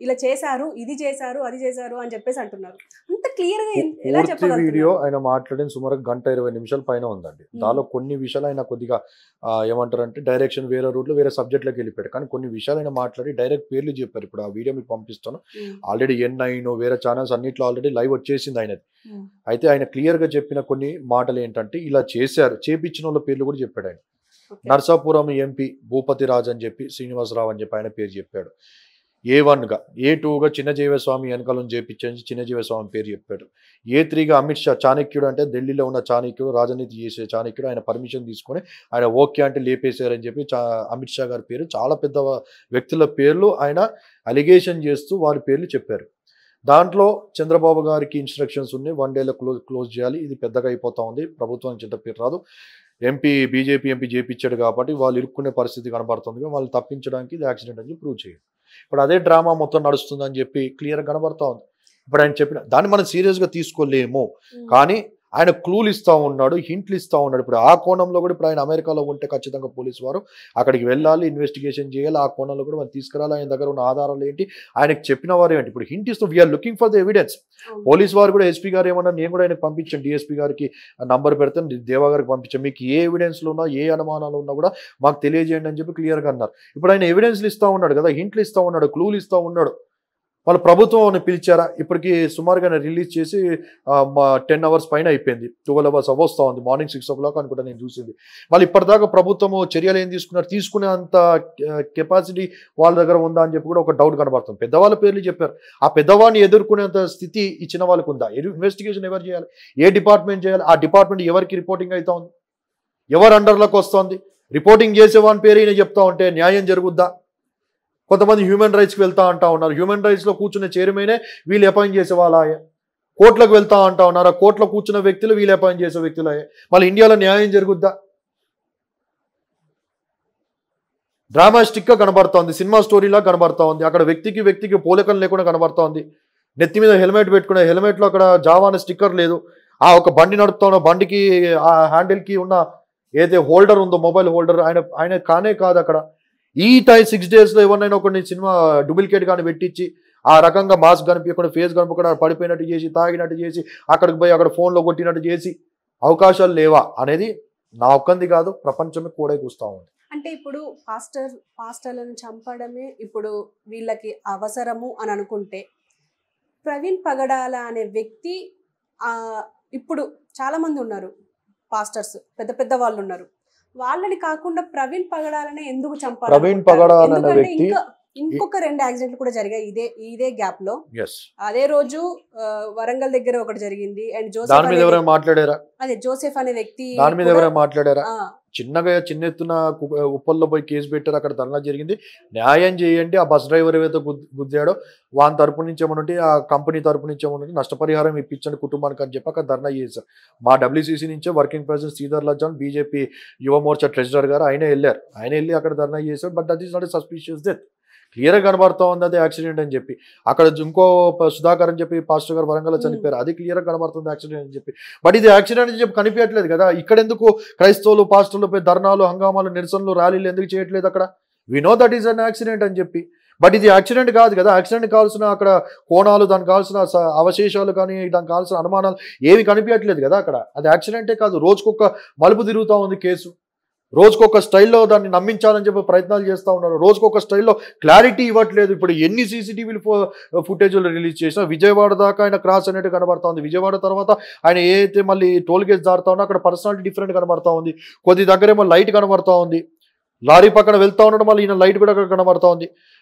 Speaker 1: ఇలా చేశారు, ఇది చేశారు, అది చేశారు అని చెప్పేసి అంటున్నారు. అంత క్లియర్ గా ఎలా చెప్పగలుగుతారు?
Speaker 2: వీడియో ఆయన మాట్లాడిన సుమారు 1:20 పైన ఉందండి. దానిలో కొన్ని విషయాలు ఆయన కొద్దిగా ఏమంటారంటే డైరెక్షన్ వేరే రూట్లో వేరే సబ్జెక్ట్లోకి వెళ్ళిపోయాడు. కానీ కొన్ని విషయాలు ఆయన మాట్లాడి డైరెక్ట్ పేర్లు చెప్పారు. ఇప్పుడు ఆ వీడియో మీకు పంపిస్తాను. ఆల్రెడీ N9 వేరే ఛానల్స్ అన్నిట్లో ఆల్రెడీ లైవ్ వచ్చేసింది ఆయనది. అయితే ఆయన క్లియర్ గా చెప్పిన కొన్ని మాటలు ఏంటంటే, ఇలా చేశారు, చేపించిన వాళ్ళ పేర్లు కూడా చెప్పాడు ఆయన. నర్సాపురం ఎంపీ భూపతి రాజ్ అని చెప్పి, శ్రీనివాసరావు అని చెప్పి ఆయన పేరు చెప్పాడు. A1గా A2గా చిన్నజీవస్వామి వెనకాలను చేపించి చిన్నజీవస్వామి పేరు చెప్పాడు. A3గా అమిత్ షా, చాణక్యుడు అంటే ఢిల్లీలో ఉన్న చాణక్యుడు, రాజనీతి చేసే చాణక్యుడు, ఆయన పర్మిషన్ తీసుకొని ఆయన ఓకే అంటే లేపేశారని చెప్పి అమిత్ షా గారి పేరు, చాలా పెద్ద వ్యక్తుల పేర్లు ఆయన అలిగేషన్ చేస్తూ వారి పేర్లు చెప్పారు. దాంట్లో చంద్రబాబు గారికి ఇన్స్ట్రక్షన్స్ ఉన్నాయి, 1 డేలో క్లోజ్ చేయాలి, ఇది పెద్దగా అయిపోతా ఉంది, ప్రభుత్వానికి చెడ్డ పేరు రాదు, బీజేపీ ఎంపీ చేపించాడు కాబట్టి వాళ్ళు ఇరుక్కునే పరిస్థితి కనబడుతుంది, వాళ్ళు తప్పించడానికి ఇది యాక్సిడెంట్ అని ప్రూవ్ చేయాలి. ఇప్పుడు అదే డ్రామా మొత్తం నడుస్తుందని చెప్పి క్లియర్గా కనబడతా ఉంది. ఇప్పుడు ఆయన చెప్పిన దాన్ని మనం సీరియస్గా తీసుకోలేము, కానీ ఆయన క్లూలు ఇస్తూ ఉన్నాడు, హింట్లు ఇస్తూ ఉన్నాడు. ఇప్పుడు ఆ కోణంలో కూడా ఇప్పుడు ఆయన అమెరికాలో ఉంటే ఖచ్చితంగా పోలీసు వారు అక్కడికి వెళ్ళాలి, ఇన్వెస్టిగేషన్ చేయాలి, ఆ కోణంలో కూడా మనం తీసుకురాలి. ఆయన దగ్గర ఉన్న ఆధారాలు ఏంటి, ఆయనకు చెప్పిన వారు ఏంటి, ఇప్పుడు హింట్ ఇస్తూ we are looking for the evidence. Police వారు కూడా ఎస్పీ గారు ఏమన్నా, నేను కూడా ఆయనకు పంపించాను, డిఎస్పీ గారికి నంబర్ పెడతాను, దేవా గారికి పంపించాను, మీకు ఏ ఎవిడెన్స్లు ఉన్నా ఏ అనుమానాలు ఉన్నా కూడా మాకు తెలియజేయండి అని చెప్పి క్లియర్గా అన్నారు. ఇప్పుడు ఆయన ఎవిడెన్స్లు ఇస్తూ ఉన్నాడు కదా, హింట్లు ఇస్తూ ఉన్నాడు, క్లూలు ఇస్తూ ఉన్నాడు. వాళ్ళ ప్రభుత్వం పిలిచారా, ఇప్పటికీ సుమారుగా రిలీజ్ చేసి 10 hours పైన అయిపోయింది, 12 hours వస్తూ ఉంది, మార్నింగ్ 6 o'clock అనుకుంటా నేను చూసింది. వాళ్ళు ఇప్పటిదాకా ప్రభుత్వము చర్యలు ఏం తీసుకునే అంత కెపాసిటీ వాళ్ళ దగ్గర ఉందా అని చెప్పి కూడా ఒక డౌట్ కనబడుతుంది. పెద్దవాళ్ళ పేర్లు చెప్పారు, ఆ పెద్దవాడిని ఎదుర్కొనేంత స్థితి ఇచ్చిన వాళ్ళకు ఉందా? ఇన్వెస్టిగేషన్ ఎవరు చేయాలి, ఏ డిపార్ట్మెంట్ చేయాలి, ఆ డిపార్ట్మెంట్ ఎవరికి రిపోర్టింగ్ అవుతా ఉంది? ఎవరు అండర్లోకి వస్తుంది? రిపోర్టింగ్ చేసేవాని పేరు ఈయన చెప్తా ఉంటే న్యాయం జరుగుద్దా? కొంతమంది హ్యూమన్ రైట్స్కి వెళ్తా అంటా ఉన్నారు. హ్యూమన్ రైట్స్లో కూర్చున్న చైర్మనే వీళ్ళు అపాయింట్ చేసే వాళ్ళ. కోర్టులకు వెళ్తా అంటా ఉన్నారు. ఆ కోర్టులో కూర్చున్న వ్యక్తులు వీళ్ళు అపాయింట్ చేసే వ్యక్తులు. మళ్ళీ ఇండియాలో న్యాయం జరుగుద్దా? డ్రామాస్టిక్గా కనబడుతోంది, సినిమా స్టోరీలా కనబడుతూ ఉంది. అక్కడ వ్యక్తికి పోలికలు లేకుండా కనబడుతోంది. నెత్తి మీద హెల్మెట్ పెట్టుకునే హెల్మెట్లో అక్కడ జావా అనే స్టిక్కర్ లేదు. ఆ ఒక బండి నడుపుతా ఉన్న బండికి ఆ హ్యాండిల్కి ఉన్న ఏదైతే హోల్డర్ ఉందో మొబైల్ హోల్డర్ ఆయన కానే కాదు అక్కడ. ఈ 6 daysలో ఎవరినైనా కొన్ని సినిమా డూప్లికేట్ కానీ పెట్టించి ఆ రకంగా మాస్క్ కనిపించకుండా ఫేస్ కనిపించకుండా పడిపోయినట్టు చేసి తాగినట్టు చేసి అక్కడికి పోయి అక్కడ ఫోన్లో కొట్టినట్టు చేసి అవకాశాలు లేవా అనేది నా ఒక్కంది కాదు, ప్రపంచమే కూడా కూస్తూ ఉంది.
Speaker 1: అంటే ఇప్పుడు పాస్టర్లను చంపడమే ఇప్పుడు వీళ్ళకి అవసరము అని అనుకుంటే, ప్రవీణ్ పగడాల అనే వ్యక్తి ఇప్పుడు చాలా మంది ఉన్నారు, పాస్టర్స్ పెద్ద పెద్ద వాళ్ళు ఉన్నారు. వాళ్ళని కాకుండా ప్రవీణ్ పగడాలనే ఎందుకు చంపాలి?
Speaker 2: ప్రవీణ్ పగడాల అనే వ్యక్తి
Speaker 1: ఇంకొక 2 యాక్సిడెంట్లు కూడా జరిగాయి ఇదే గ్యాప్ లో.
Speaker 2: Yes.
Speaker 1: అదే రోజు వరంగల్ దగ్గర ఒకటి జరిగింది. అండ్
Speaker 2: దాని మీద ఎవరైనా మాట్లాడారా?
Speaker 1: అదే జోసెఫ్ అనే వ్యక్తి
Speaker 2: దాని మీద ఎవరైనా మాట్లాడారా? చిన్న ఎత్తున ఉప్పల్లో పోయి కేసు పెట్టారు, అక్కడ ధర్నా జరిగింది. న్యాయం చేయండి, ఆ బస్ డ్రైవర్ ఏవైతే గుద్దాడో వాని తరపు నుంచి ఏమనుంటే ఆ కంపెనీ తరపు నుంచి ఏమనుంటే నష్టపరిహారం ఇప్పించండి కుటుంబానికి అని చెప్పి అక్కడ ధర్నా చేశారు. మా WCC నుంచే వర్కింగ్ ప్రెసిడెంట్ శ్రీధర్ లజ్జాన్, బీజేపీ యువ మోర్చా ట్రెజరర్ గారు ఆయన వెళ్ళి అక్కడ ధర్నా చేశారు. But that is not a suspicious death. క్లియర్గా కనబడతా ఉంది అది యాక్సిడెంట్ అని చెప్పి. అక్కడ ఇంకో సుధాకర్ అని చెప్పి పాస్టర్ గారు వరంగల్లో చనిపోయారు, అది క్లియర్గా కనబడుతుంది యాక్సిడెంట్ అని చెప్పి. బట్ ఇది యాక్సిడెంట్ అని చెప్పి కనిపించట్లేదు కదా. ఇక్కడ ఎందుకు క్రైస్తవులు పాస్టర్లు పోయి ధర్నాలు, హంగామాలు, నిరసనలు, ర్యాలీలు ఎందుకు చేయట్లేదు అక్కడ? We know that is an accident అని చెప్పి. బట్ ఇది యాక్సిడెంట్ కాదు కదా. యాక్సిడెంట్ కావాల్సిన అక్కడ కోణాలు, దానికి కావాల్సిన అవశేషాలు కానీ దానికి కావాల్సిన అనుమానాలు ఏమి కనిపించట్లేదు కదా అక్కడ. అది యాక్సిడెంటే కాదు. రోజుకొక మలుపు తిరుగుతూ ఉంది కేసు. రోజుకొక స్టైల్లో దాన్ని నమ్మించాలని చెప్పి ప్రయత్నాలు చేస్తూ ఉన్నారు. రోజుకొక స్టైల్లో క్లారిటీ ఇవ్వట్లేదు. ఇప్పుడు ఎన్ని CCTV ఫుటేజ్లు రిలీజ్ చేసినా విజయవాడ దాకా ఆయన క్రాస్ అనేది కనబడతా ఉంది. విజయవాడ తర్వాత ఆయన ఏదైతే మళ్ళీ టోల్ గేట్స్ దాడుతూ ఉన్నా అక్కడ పర్సనాలిటీ డిఫరెంట్ కనబడతా ఉంది. కొద్ది దగ్గరేమో లైట్ కనబడతా ఉంది. లారీ పక్కన వెళ్తా ఉన్నాడు, మళ్ళీ ఈయన లైట్ కూడా అక్కడ కనబడతా ఉంది.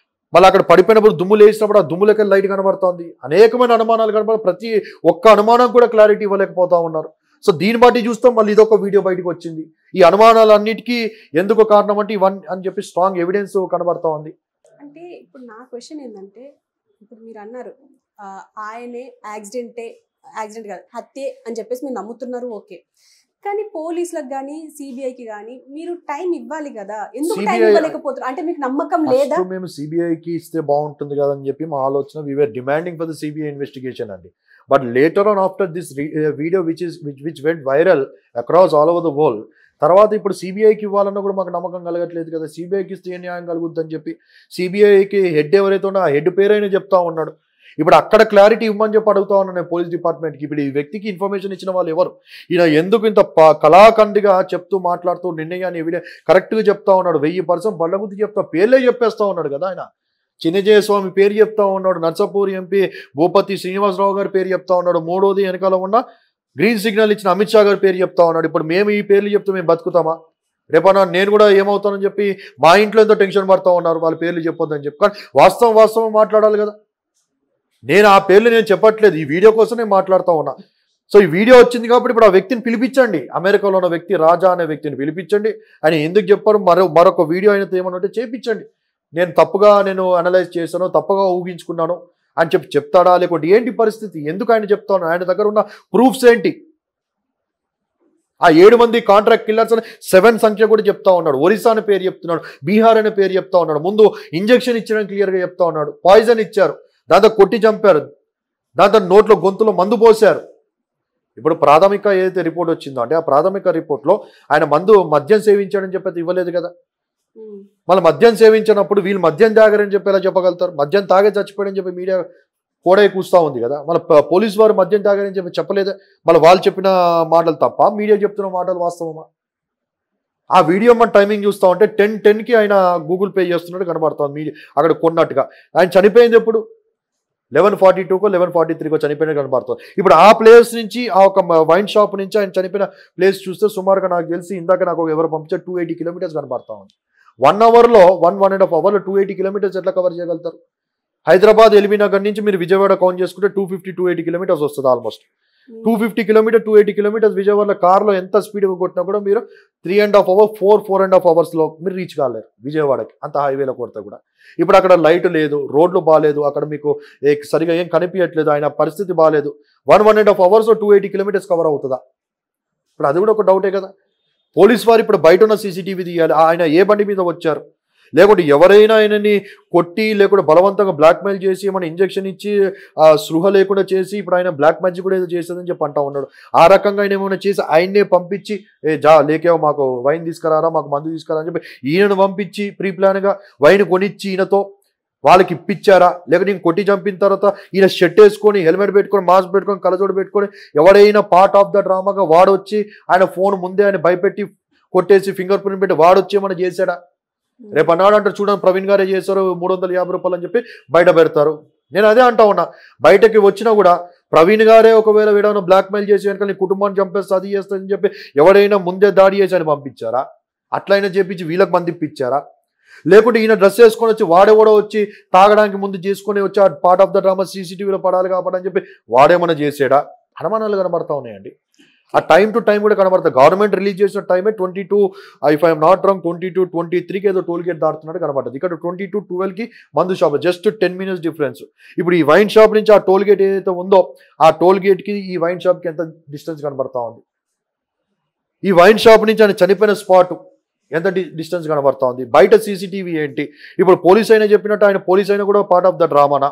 Speaker 2: మళ్ళీ అక్కడ పడిపోయినప్పుడు దుమ్ములు వేసినప్పుడు ఆ దుమ్ములకి లైట్ కనబడుతుంది. అనేకమైన అనుమానాలు కనబడ, ప్రతి ఒక్క అనుమానం కూడా క్లారిటీ ఇవ్వలేకపోతా ఉన్నారు. సో దీన్ని బట్టి చూస్తాం మళ్ళీ ఇదొక వీడియో బయటకు వచ్చింది. ఈ అనుమానాలన్నిటికీ ఎందుకు కారణం అంటే ఇవన్నీ అని చెప్పి స్ట్రాంగ్ ఎవిడెన్స్ కనబడతా ఉంది.
Speaker 1: అంటే ఇప్పుడు నా క్వశ్చన్ ఏంటంటే, ఇప్పుడు మీరు అన్నారు ఆయనే యాక్సిడెంట్ కాదు హత్యే అని చెప్పేసి మీరు నమ్ముతున్నారు, ఓకే. కానీ పోలీసులకు కానీ సిబిఐకి కానీ మీరు టైం ఇవ్వాలి కదా, ఎందుకు టైం ఇవ్వలేకపోతున్నారు? అంటే మీకు నమ్మకం లేదా?
Speaker 2: మేము సిబిఐకి ఇస్తే బాగుంటుంది కదా అని చెప్పి మా ఆలోచన. We were demanding for the CBI investigation అండి. But later on after this video which went viral across all over the world, తర్వాత ఇప్పుడు సిబిఐకి ఇవ్వాలన్నా కూడా మాకు నమ్మకం కలగట్లేదు కదా. సిబిఐకి ఇస్తే ఏ న్యాయం కలుగుద్దని చెప్పి సిబిఐకి హెడ్ ఎవరైతే ఉన్నా ఆ హెడ్ పేరైనా చెప్తా ఉన్నాడు. ఇప్పుడు అక్కడ క్లారిటీ ఇవ్వమని చెప్పి అడుగుతా ఉన్నాను నేను పోలీస్ డిపార్ట్మెంట్కి. ఇప్పుడు ఈ వ్యక్తికి ఇన్ఫర్మేషన్ ఇచ్చిన వాళ్ళు ఎవరు? ఈయన ఎందుకు ఇంత కళాఖండిగా చెప్తూ మాట్లాడుతూ నిర్ణయాన్ని కరెక్ట్గా చెప్తా ఉన్నాడు. 1000% బల్లగుద్ది చెప్తా పేర్లే చెప్పేస్తా ఉన్నాడు కదా ఆయన. చిన్నజయస్వామి పేరు చెప్తా ఉన్నాడు, నర్సాపూర్ ఎంపీ భూపతి శ్రీనివాసరావు గారి పేరు చెప్తా ఉన్నాడు, మూడోది వెనకాల ఉన్న గ్రీన్ సిగ్నల్ ఇచ్చిన అమిత్ షా గారి పేరు చెప్తా ఉన్నాడు. ఇప్పుడు మేము ఈ పేర్లు చెప్తే మేము బతుకుతామా? రేపన్నా నేను కూడా ఏమవుతానని చెప్పి మా ఇంట్లో ఎంతో టెన్షన్ పడతా ఉన్నారు వాళ్ళ పేర్లు చెప్పొద్దని చెప్పి. కానీ వాస్తవం మాట్లాడాలి కదా. నేను ఆ పేర్లు నేను చెప్పట్లేదు, ఈ వీడియో కోసం నేను మాట్లాడుతూ ఉన్నా. సో ఈ వీడియో వచ్చింది కాబట్టి ఇప్పుడు ఆ వ్యక్తిని పిలిపించండి, అమెరికాలో ఉన్న వ్యక్తి రాజా అనే వ్యక్తిని పిలిపించండి. ఆయన ఎందుకు చెప్పారు మరొక వీడియో అయినా ఏమన్నా చేయించండి. నేను తప్పుగా అనలైజ్ చేశాను, తప్పుగా ఊహించుకున్నాను అని చెప్పి చెప్తాడా? లేకపోతే ఏంటి పరిస్థితి? ఎందుకు ఆయన చెప్తాను? ఆయన దగ్గర ఉన్న ప్రూఫ్స్ ఏంటి? ఆ 7 మంది కాంట్రాక్ట్ కిల్లర్స్ అని 7 సంఖ్య కూడా చెప్తా ఉన్నాడు. ఒరిస్సా అనే పేరు చెప్తున్నాడు, బీహార్ అనే పేరు చెప్తా ఉన్నాడు. ముందు ఇంజెక్షన్ ఇచ్చడానికి క్లియర్గా చెప్తా ఉన్నాడు. పాయిజన్ ఇచ్చారు, దాంతో కొట్టి చంపారు, దాంతో నోట్లో గొంతులో మందు పోసారు. ఇప్పుడు ప్రాథమిక ఏదైతే రిపోర్ట్ వచ్చిందో అంటే ఆ ప్రాథమిక రిపోర్ట్లో ఆయన మద్యం సేవించాడని చెప్పి ఇవ్వలేదు కదా. మళ్ళీ మద్యం సేవించినప్పుడు వీళ్ళు మద్యం తాగారని చెప్పి ఎలా చెప్పగలుగుతారు? మద్యం తాగే చచ్చిపోయాడని చెప్పి మీడియా కూడా కూస్తూ ఉంది కదా. మళ్ళీ పోలీసు వారు మద్యం తాగారని చెప్పి చెప్పలేదా? మళ్ళీ వాళ్ళు చెప్పిన మాటలు తప్ప మీడియా చెప్తున్న మాటలు వాస్తవమా? ఆ వీడియో మన టైమింగ్ చూస్తూ ఉంటే 10:10కి ఆయన గూగుల్ పే చేస్తున్నట్టు కనబడుతుంది మీడియా అక్కడ కొన్నట్టుగా. ఆయన చనిపోయింది ఎప్పుడు? 11:42కో 11:43కో చనిపోయినట్టు కనబడుతుంది. ఇప్పుడు ఆ ప్లేస్ నుంచి ఆ ఒక వైన్ షాప్ నుంచి ఆయన చనిపోయిన ప్లేస్ చూస్తే సుమారుగా నాకు తెలిసి ఇందాక నాకు ఎవరు పంపించారు 280 కిలోమీటర్స్ కనబడతా ఉంది. 1 అవర్లో 1.5 అవర్లో 280 కిలోమీటర్స్ ఎట్లా కవర్ చేయగలుగుతారు? హైదరాబాద్ ఎల్బీ నగర్ నుంచి మీరు విజయవాడ కౌంట్ చేసుకుంటే 250-280 కిలోమీటర్స్ వస్తుంది ఆల్మోస్ట్. 250 కిలోమీటర్ 280 కిలోమీటర్స్ విజయవాడలో కార్లో ఎంత స్పీడ్గా కొట్టినా కూడా మీరు 3.5 hours 4.5 hours మీరు రీచ్ కాలేరు విజయవాడకి, అంత హైవేలో కొడితే కూడా. ఇప్పుడు అక్కడ లైట్ లేదు, రోడ్లు బాగాలేదు, అక్కడ మీకు సరిగా ఏం కనిపించట్లేదు, ఆయన పరిస్థితి బాగాలేదు. 1.5 hours 280 కిలోమీటర్స్ కవర్ అవుతుందా? ఇప్పుడు అది కూడా ఒక డౌటే కదా. పోలీస్ వారు ఇప్పుడు బయట ఉన్న సీసీటీవీ తీయాలి, ఆయన ఏ బండి మీద వచ్చారు, లేకుంటే ఎవరైనా ఆయనని కొట్టి లేకుంటే బలవంతంగా బ్లాక్మెయిల్ చేసి ఏమైనా ఇంజెక్షన్ ఇచ్చి స్పృహ లేకుండా చేసి ఇప్పుడు ఆయన బ్లాక్ మ్యాజిక్ కూడా ఏదో చేస్తుందని చెప్పి అంటా ఉన్నాడు. ఆ రకంగా ఆయన ఏమైనా చేసి ఆయన్నే పంపించి లేకేవో మాకు వైన్ తీసుకురారా, మాకు మందు తీసుకురా అని చెప్పి ఈయనను పంపించి ప్రీ ప్లాన్గా వైన్ కొనిచ్చి ఈయనతో వాళ్ళకి ఇప్పించారా, లేకపోతే నేను కొట్టి చంపిన తర్వాత ఈయన షర్ట్ వేసుకొని హెల్మెట్ పెట్టుకొని మాస్క్ పెట్టుకొని కళ్ళజోడు పెట్టుకొని ఎవడైనా పార్ట్ ఆఫ్ ద డ్రామాగా వాడొచ్చి ఆయన ఫోన్ ముందే ఆయన భయపెట్టి కొట్టేసి ఫింగర్ ప్రింట్ పెట్టి వాడొచ్చి ఏమైనా చేశాడా? రేపు అన్నాడు అంటారు చూడండి ప్రవీణ్ గారే చేశారు 350 రూపాయలు అని చెప్పి బయట పెడతారు. నేను అదే అంటా ఉన్నా, బయటకి వచ్చినా కూడా ప్రవీణ్ గారే ఒకవేళ వీడైనా బ్లాక్మెయిల్ చేసి వెనక నీ కుటుంబాన్ని చంపేస్తే అది చేస్తుందని చెప్పి ఎవరైనా ముందే దాడి చేసి అని పంపించారా? అట్లయినా చేపించి వీళ్ళకి పంపిప్పించారా? లేకుంటే ఈయన డ్రెస్ వేసుకొని వచ్చి వాడేవాడో వచ్చి తాగడానికి ముందు చేసుకొని వచ్చి ఆ పార్ట్ ఆఫ్ ద డ్రామా సీసీటీవీలో పడాలి కాబట్టి అని చెప్పి వాడేమన్నా చేసాడా? అనుమానాలు కనబడతా ఉన్నాయండి. ఆ టైం టు టైం కూడా కనబడతాయి. గవర్నమెంట్ రిలీజ్ చేసిన టైమే 22 ఇఫ్ ఐఎమ్ నాట్ రాంగ్ 22-23కి ఏదో టోల్ గేట్ దాటుతున్నట్టు కనబడుతుంది. ఇక్కడ 22-12కి మందు షాప్, జస్ట్ 10 minutes డిఫరెన్స్. ఇప్పుడు ఈ వైన్ షాప్ నుంచి ఆ టోల్ గేట్ ఏదైతే ఉందో ఆ టోల్ గేట్కి ఈ వైన్ షాప్కి ఎంత డిస్టెన్స్ కనబడతా ఉంది? ఈ వైన్ షాప్ నుంచి ఆయన చనిపోయిన స్పాట్ ఎంత డిస్టెన్స్ కనబడతా ఉంది? బయట సీసీటీవీ ఏంటి? ఇప్పుడు పోలీస్ అయినా చెప్పినట్టు ఆయన పోలీస్ అయినా కూడా పార్ట్ ఆఫ్ ద డ్రామానా?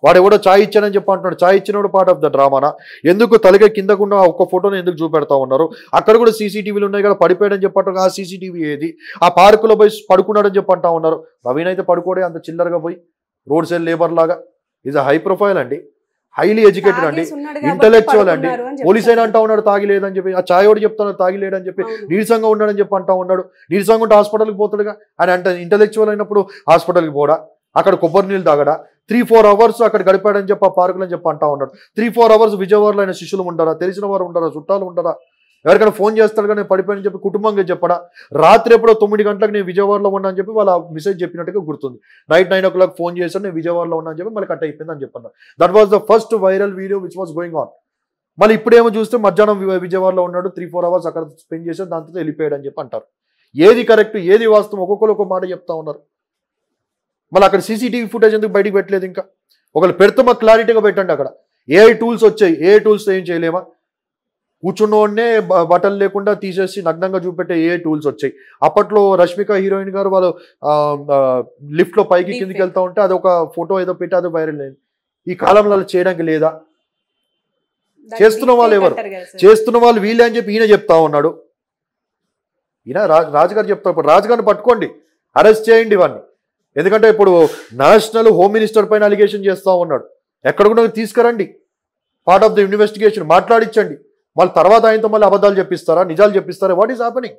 Speaker 2: వాడు ఎవడో ఛాయ్ ఇచ్చానని చెప్పి అంటున్నాడు, ఛాయ్ ఇచ్చినప్పుడు పార్ట్ ఆఫ్ ద డ్రామానా? ఎందుకు తలగా కిందకుండా ఒక్క ఫోటోని ఎందుకు చూపెడతా ఉన్నారు? అక్కడ కూడా సీసీటీవీలు ఉన్నాయి కదా, పడిపోయాడని చెప్పంటారు. ఆ సీసీటీవీ ఏది? ఆ పార్కులో పోయి పడుకున్నాడని చెప్పి అంటా ఉన్నారు. ప్రవీణ్ అయితే పడుకోడే అంత చిల్లరగా పోయి రోడ్ సైడ్ లేబర్ లాగా. ఈజ్ అ హై ప్రొఫైల్ అండి, హైలీ ఎడ్యుకేటెడ్ అండి, ఇంటలెక్చువల్ అండి. పోలీస్ అయినా అంటా ఉన్నాడు తాగిలేదని చెప్పి, ఆ ఛాయ్ కూడా చెప్తున్నాడు తాగిలేడని చెప్పి, నీరసంగా ఉన్నాడని చెప్పి అంటా ఉన్నాడు. నీరసంగా ఉంటే హాస్పిటల్కి పోతాడుగా ఆయన. అంటే ఇంటలెక్చువల్ అయినప్పుడు హాస్పిటల్కి పోడా? అక్కడ కొబ్బరి నీళ్ళు తాగడా? 3-4 hours అక్కడ గడిపాడని చెప్పి ఆ పార్కులు అని చెప్పి అంటా ఉన్నాడు. 3-4 hours విజయవాడలో ఆయన శిష్యులు ఉంటారా, తెలిసిన వారు ఉంటారా, చుట్టాలు ఉంటారా? ఎవరికైనా ఫోన్ చేస్తాడు కానీ పడిపోయానని చెప్పి కుటుంబంగా చెప్పడా? రాత్రి ఎప్పుడో 9 గంటలకు నేను విజయవాడలో ఉన్నా అని చెప్పి వాళ్ళ మెసేజ్ చెప్పినట్టుగా గుర్తుంది. నైట్ 9 o'clock ఫోన్ చేశాను, నేను విజయవాడలో ఉన్నా అని చెప్పి మళ్ళీ కట్ అయిపోయింది అని చెప్పన్నారు. That was the first viral video which was going on. మళ్ళీ ఇప్పుడేమో చూస్తే మధ్యాహ్నం విజయవాడలో ఉన్నాడు, 3-4 hours అక్కడ స్పెండ్ చేశాడు, దాంతో వెళ్ళిపోయాడు అని చెప్పి అంటారు. ఏది కరెక్ట్, ఏది వాస్తవం? ఒక్కొక్కరు ఒక మాట చెప్తా ఉన్నారు. మళ్ళీ అక్కడ సీసీటీవీ ఫుటేజ్ ఎందుకు బయటికి పెట్టలేదు? ఇంకా ఒకళ్ళు పెడితే మాకు క్లారిటీగా పెట్టండి. అక్కడ ఏఐ టూల్స్ వచ్చాయి, ఏఐ టూల్స్ ఏం చేయలేమా? కూర్చున్నోడనే బట్టలు లేకుండా తీసేసి నగ్నంగా చూపెట్టే ఏఐ టూల్స్ వచ్చాయి. అప్పట్లో రష్మిక హీరోయిన్ గారు వాళ్ళు లిఫ్ట్లో పైకి కిందికి వెళ్తా ఉంటే అది ఒక ఫోటో ఏదో పెట్టి అది వైరల్ అయింది. ఈ కాలంలో అలా చేయడానికి లేదా? చేస్తున్న వాళ్ళు ఎవరు? చేస్తున్న వాళ్ళు వీళ్ళే అని చెప్పి ఈయన చెప్తా ఉన్నాడు. ఈయన రాజుగారు చెప్తా. ఇప్పుడు రాజుగారిని పట్టుకోండి, అరెస్ట్ చేయండి ఇవన్నీ. ఎందుకంటే ఇప్పుడు నేషనల్ హోమ్ మినిస్టర్ పైన అలిగేషన్ చేస్తూ ఉన్నాడు. ఎక్కడ కూడా తీసుకురండి, పార్ట్ ఆఫ్ ద ఇన్వెస్టిగేషన్ మాట్లాడించండి. మళ్ళీ తర్వాత ఆయనతో మళ్ళీ అబద్ధాలు చెప్పిస్తారా, నిజాలు చెప్పిస్తారా? What is happening?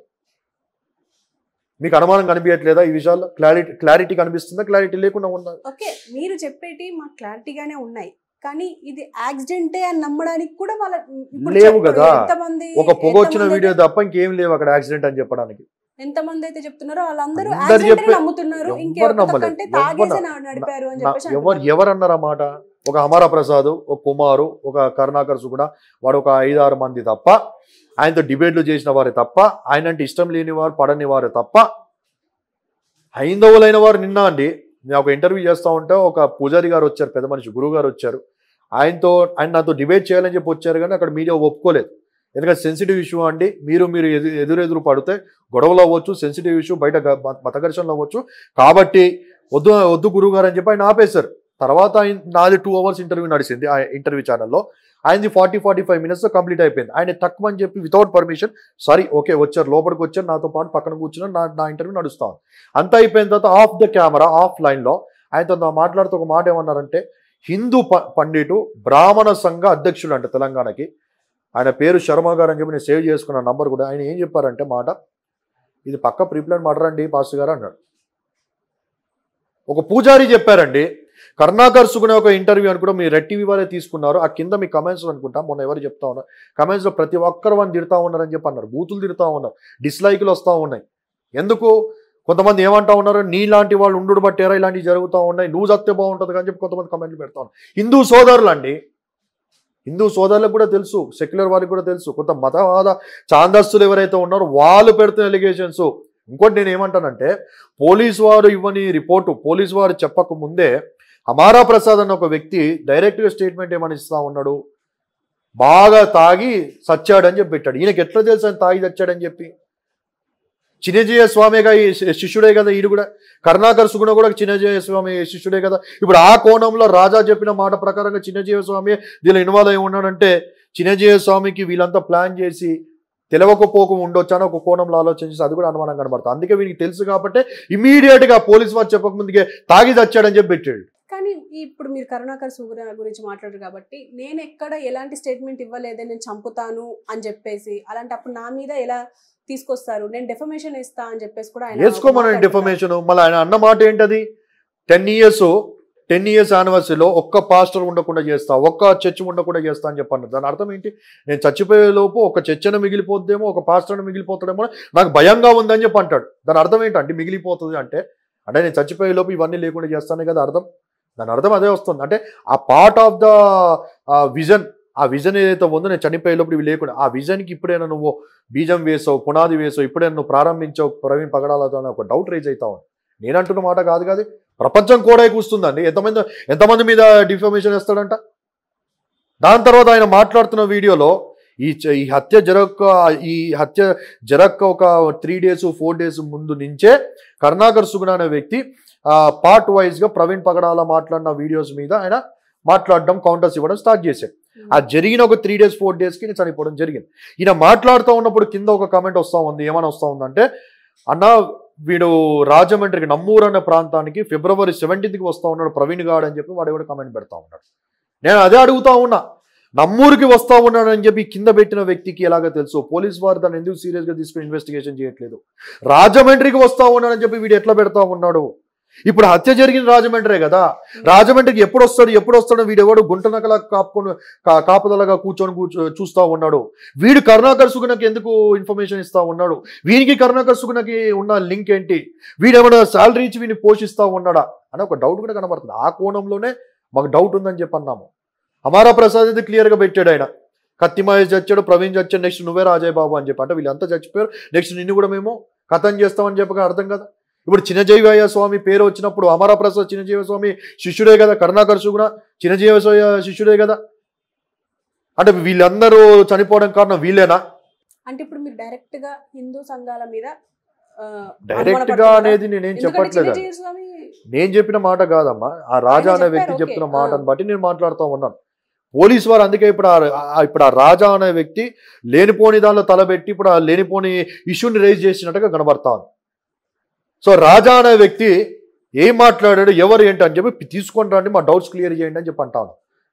Speaker 2: మీకు అనుమానం కనిపించట్లేదా ఈ విషయాల్లో? క్లారిటీ కనిపిస్తుందా? క్లారిటీ లేకుండా ఉందా?
Speaker 1: ఓకే, మీరు చెప్పేటి మాకు క్లారిటీగానే ఉన్నాయి, కానీ ఇది యాక్సిడెంటే అని నమ్మడానికి కూడా వాళ్ళ
Speaker 2: లేవు కదా. ఒక పొగొచ్చిన వీడియో తప్ప ఇంకేం లేవు అక్కడ యాక్సిడెంట్ అని చెప్పడానికి.
Speaker 1: ఎంతమంది అయితే చెప్తున్నారో వాళ్ళందరూ యాక్సిడెంట్ నమ్ముతున్నారు.
Speaker 2: ఎవరన్నారా మాట? ఒక అమర ప్రసాద్, ఒక కుమారు, ఒక కరుణాకర్ సుగుణ, వాడు ఒక 5-6 మంది తప్ప, ఆయనతో డిబేట్లు చేసిన వారే తప్ప, ఆయన అంటే ఇష్టం లేని వారు, పడని వారే తప్ప, హైందవులైన వారు. నిన్న అండి నేను ఒక ఇంటర్వ్యూ చేస్తూ ఉంటే ఒక పూజారి గారు వచ్చారు, పెద్ద మనిషి గురువు గారు వచ్చారు. ఆయన నాతో డిబేట్ చేయాలని చెప్పి వచ్చారు, కానీ అక్కడ మీడియా ఒప్పుకోలేదు. ఎందుకంటే సెన్సిటివ్ ఇష్యూ అండి, మీరు ఎదురెదురు పడితే గొడవలు అవ్వచ్చు, సెన్సిటివ్ ఇష్యూ, బయట మత ఘర్షణలు అవ్వచ్చు, కాబట్టి వద్దు గురువు గారు అని చెప్పి ఆయన ఆపేశారు. తర్వాత నాది 2 hours ఇంటర్వ్యూ నడిచింది ఆ ఇంటర్వ్యూ ఛానల్లో. ఆయనది 40-45 minutes కంప్లీట్ అయిపోయింది. ఆయన తక్కువ అని చెప్పి వితౌట్ పర్మిషన్ సారీ ఓకే వచ్చారు, లోపలికి వచ్చారు, నాతో పాటు పక్కన కూర్చున్నారు, నా ఇంటర్వ్యూ నడుస్తాను. అంతా అయిపోయిన తర్వాత ఆఫ్ ద కెమెరా ఆఫ్ లైన్లో ఆయనతో మాట్లాడుతూ ఒక మాట ఏమన్నారంటే, హిందూ పండిటు బ్రాహ్మణ సంఘ అధ్యక్షుడు అంటే తెలంగాణకి, ఆయన పేరు శర్మ గారు అని చెప్పి నేను సేవ్ చేసుకున్న నంబర్ కూడా. ఆయన ఏం చెప్పారంటే మాట, ఇది పక్క ప్రీప్లాన్ మర్డర్ అండి పాస్టర్ గారు అన్నాడు. ఒక పూజారి చెప్పారండి. కరుణాకర్ సుగుణ ఒక ఇంటర్వ్యూ అని కూడా మీరు రెడ్ టీవీ వాళ్ళే తీసుకున్నారు. ఆ కింద మీ కమెంట్స్ అనుకుంటా మొన్న ఎవరు చెప్తా ఉన్నారు, కమెంట్స్లో ప్రతి ఒక్కరు వాళ్ళు తిడతా ఉన్నారని చెప్పి అన్నారు. బూతులు తిడతా ఉన్నారు, డిస్లైకులు వస్తూ ఉన్నాయి. ఎందుకు? కొంతమంది ఏమంటా ఉన్నారు, నీలాంటి వాళ్ళు ఉండు బట్టేరా ఇలాంటివి జరుగుతూ ఉన్నాయి, నువ్వు చస్తే బాగుంటుంది అని చెప్పి కొంతమంది కమెంట్లు పెడతా ఉన్నారు. హిందూ సోదరులు అండి, హిందూ సోదరులకు కూడా తెలుసు, సెక్యులర్ వారికి కూడా తెలుసు, కొంత మతవాద ఛాందస్తులు ఎవరైతే ఉన్నారో వాళ్ళు పెడుతున్న ఎలిగేషన్స్. ఇంకోటి నేను ఏమంటానంటే, పోలీసు వారు ఇవ్వని రిపోర్టు, పోలీసు వారు చెప్పక ముందే అమారా ప్రసాద్ అన్న ఒక వ్యక్తి డైరెక్ట్గా స్టేట్మెంట్ ఏమని ఇస్తా ఉన్నాడు, బాగా తాగి సచ్చాడని చెప్పి పెట్టాడు. ఈయనకి ఎట్లా తెలుసు ఆయన తాగి చచ్చాడని చెప్పి? చిన్నజీయ స్వామిగా ఈ శిష్యుడే కదా ఈయన కూడా, కరుణాకర్ సుగుణ కూడా చిన్నజీయ స్వామి శిష్యుడే కదా. ఇప్పుడు ఆ కోణంలో రాజా చెప్పిన మాట ప్రకారంగా చిన్నజీయ స్వామి దీనిలో ఇన్వాల్వ్ అయి ఉన్నాడంటే, చిన్నజీయ స్వామికి వీళ్ళంతా ప్లాన్ చేసి తెలవకపోక ఉండొచ్చు అని ఒక కోణంలో ఆలోచించి అది కూడా అనుమానం కనబడుతుంది. అందుకే వీనికి తెలుసు కాబట్టి ఇమీడియట్గా పోలీసు వారు చెప్పకముందుకే తాగి చచ్చాడని చెప్పి పెట్టాడు.
Speaker 1: కానీ ఇప్పుడు మీరు కరుణాకర్ సుగుణ గురించి మాట్లాడారు కాబట్టి, నేను ఎక్కడ ఎలాంటి స్టేట్మెంట్ ఇవ్వలేదే, నేను చంపుతాను అని చెప్పేసి, అలాంటప్పుడు నా మీద ఎలా తీసుకొస్తారు, నేను డెఫమేషన్ ఇస్తా అని చెప్పేసి కూడా
Speaker 2: వేసుకోమనండి డెఫమేషన్. మళ్ళీ ఆయన అన్న మాట ఏంటది, 10 ఇయర్స్ యానివర్సరీలో ఒక్క పాస్టర్ ఉండకుండా చేస్తా, ఒక్క చర్చ్ ఉండకుండా చేస్తా అని చెప్పాను. దాని అర్థం ఏంటి? నేను చచ్చిపోయే లోపు ఒక చర్చను మిగిలిపోద్దేమో, ఒక పాస్టర్ను మిగిలిపోతాడేమో, నాకు భయంగా ఉందని చెప్పి అంటాడు. దాని అర్థం ఏంటంటే మిగిలిపోతుంది అంటే నేను చచ్చిపోయే లోపు ఇవన్నీ లేకుండా చేస్తానే కదా అర్థం. దాని అర్థం అదే వస్తుంది. అంటే ఆ పార్ట్ ఆఫ్ ద విజన్, ఆ విజన్ ఏదైతే ఉందో నేను చనిపోయేటప్పుడు ఇవి లేకుండా, ఆ విజన్కి ఇప్పుడైనా నువ్వు బీజం వేసావు, పునాది వేసావు, ఇప్పుడైనా నువ్వు ప్రారంభించావు ప్రవీణ్ పగడాలతో అని ఒక డౌట్ రేజ్ అవుతావు. నేను అంటున్న మాట కాదు కాదు, ప్రపంచం కూడా కూస్తుందండి. ఎంతమంది మీద డిఫర్మేషన్ వేస్తాడంట. దాని తర్వాత ఆయన మాట్లాడుతున్న వీడియోలో ఈ హత్య జరగక ఒక 3 days 4 days ముందు నుంచే కరుణాకర్ సుగుణ అనే వ్యక్తి పార్ట్ వైజ్గా ప్రవీణ్ పగడాల మాట్లాడిన వీడియోస్ మీద ఆయన మాట్లాడడం, కౌంటర్స్ ఇవ్వడం స్టార్ట్ చేశాడు. ఆ జరిగిన ఒక 3 days 4 days కి చనిపోవడం జరిగింది. ఈయన మాట్లాడుతూ ఉన్నప్పుడు కింద ఒక కామెంట్ వస్తూ ఉంది. ఏమైనా వస్తూ ఉందంటే, అన్న వీడు రాజమండ్రికి నమ్మూరు అనే ప్రాంతానికి February 17th వస్తూ ఉన్నాడు ప్రవీణ్ గాడు అని చెప్పి వాడు కూడా కామెంట్ పెడతా ఉన్నాడు. నేను అదే అడుగుతా ఉన్నా, నమ్మూరుకి వస్తూ ఉన్నాడు అని చెప్పి కింద పెట్టిన వ్యక్తికి ఎలాగ తెలుసు? పోలీస్ వారు దాన్ని ఎందుకు సీరియస్గా తీసుకుని ఇన్వెస్టిగేషన్ చేయట్లేదు? రాజమండ్రికి వస్తూ ఉన్నాడని చెప్పి వీడు ఎట్లా పెడతా ఉన్నాడు? ఇప్పుడు హత్య జరిగిన రాజమండ్రే కదా. రాజమండ్రికి ఎప్పుడు వస్తాడో వీడెవడు గుంటనకలా కాపుదలగా కూర్చొని చూస్తూ ఉన్నాడు. వీడు కరుణాకర్ సుగుణకి ఎందుకు ఇన్ఫర్మేషన్ ఇస్తా ఉన్నాడు? వీనికి కరుణాకర్ సుగుణకి ఉన్న లింక్ ఏంటి? వీడేమైనా శాలరీ ఇచ్చి వీడిని పోషిస్తూ ఉన్నాడా అని ఒక డౌట్ కూడా కనబడుతుంది. ఆ కోణంలోనే మాకు డౌట్ ఉందని చెప్పి అన్నాము. అమారా ప్రసాద్ అయితే క్లియర్గా పెట్టాడు. ఆయన కత్తి మహేష్ చచ్చాడు, ప్రవీణ్ చచ్చాడు, నెక్స్ట్ నువ్వే రాజయ్య బాబు అని చెప్పి. అంటే వీళ్ళంతా చచ్చిపోయారు, నెక్స్ట్ నిన్ను కూడా మేము కథం చేస్తామని చెప్పక అర్థం కదా. ఇప్పుడు చిన్నజీవయ్య స్వామి పేరు వచ్చినప్పుడు అమరా ప్రసాద్ చిన్నజీవ స్వామి శిష్యుడే కదా, కరుణాకర్ సుగుణ చిన్నజీవ శిష్యుడే కదా. అంటే వీళ్ళందరూ చనిపోవడం కారణం వీళ్ళేనా?
Speaker 1: అంటే ఇప్పుడు మీరు డైరెక్ట్ గా హిందూ సంఘాల మీద
Speaker 2: డైరెక్ట్ గా అనేది నేనేం చెప్పట్లేదు. నేను చెప్పిన మాట కాదమ్మా, ఆ రాజా అనే వ్యక్తి చెప్తున్న మాటను బట్టి నేను మాట్లాడుతూ ఉన్నాను. పోలీసు వారు అందుకే ఇప్పుడు ఆ రాజా అనే వ్యక్తి లేనిపోని దానిలో తలబెట్టి ఇప్పుడు ఆ లేనిపోని ఇష్యూని రైజ్ చేసినట్టుగా కనబడతాను. సో రాజా అనే వ్యక్తి ఏం మాట్లాడాడు, ఎవరు ఏంటి అని చెప్పి తీసుకొని రండి, మా డౌట్స్ క్లియర్ చేయండి అని చెప్పి అంటాను.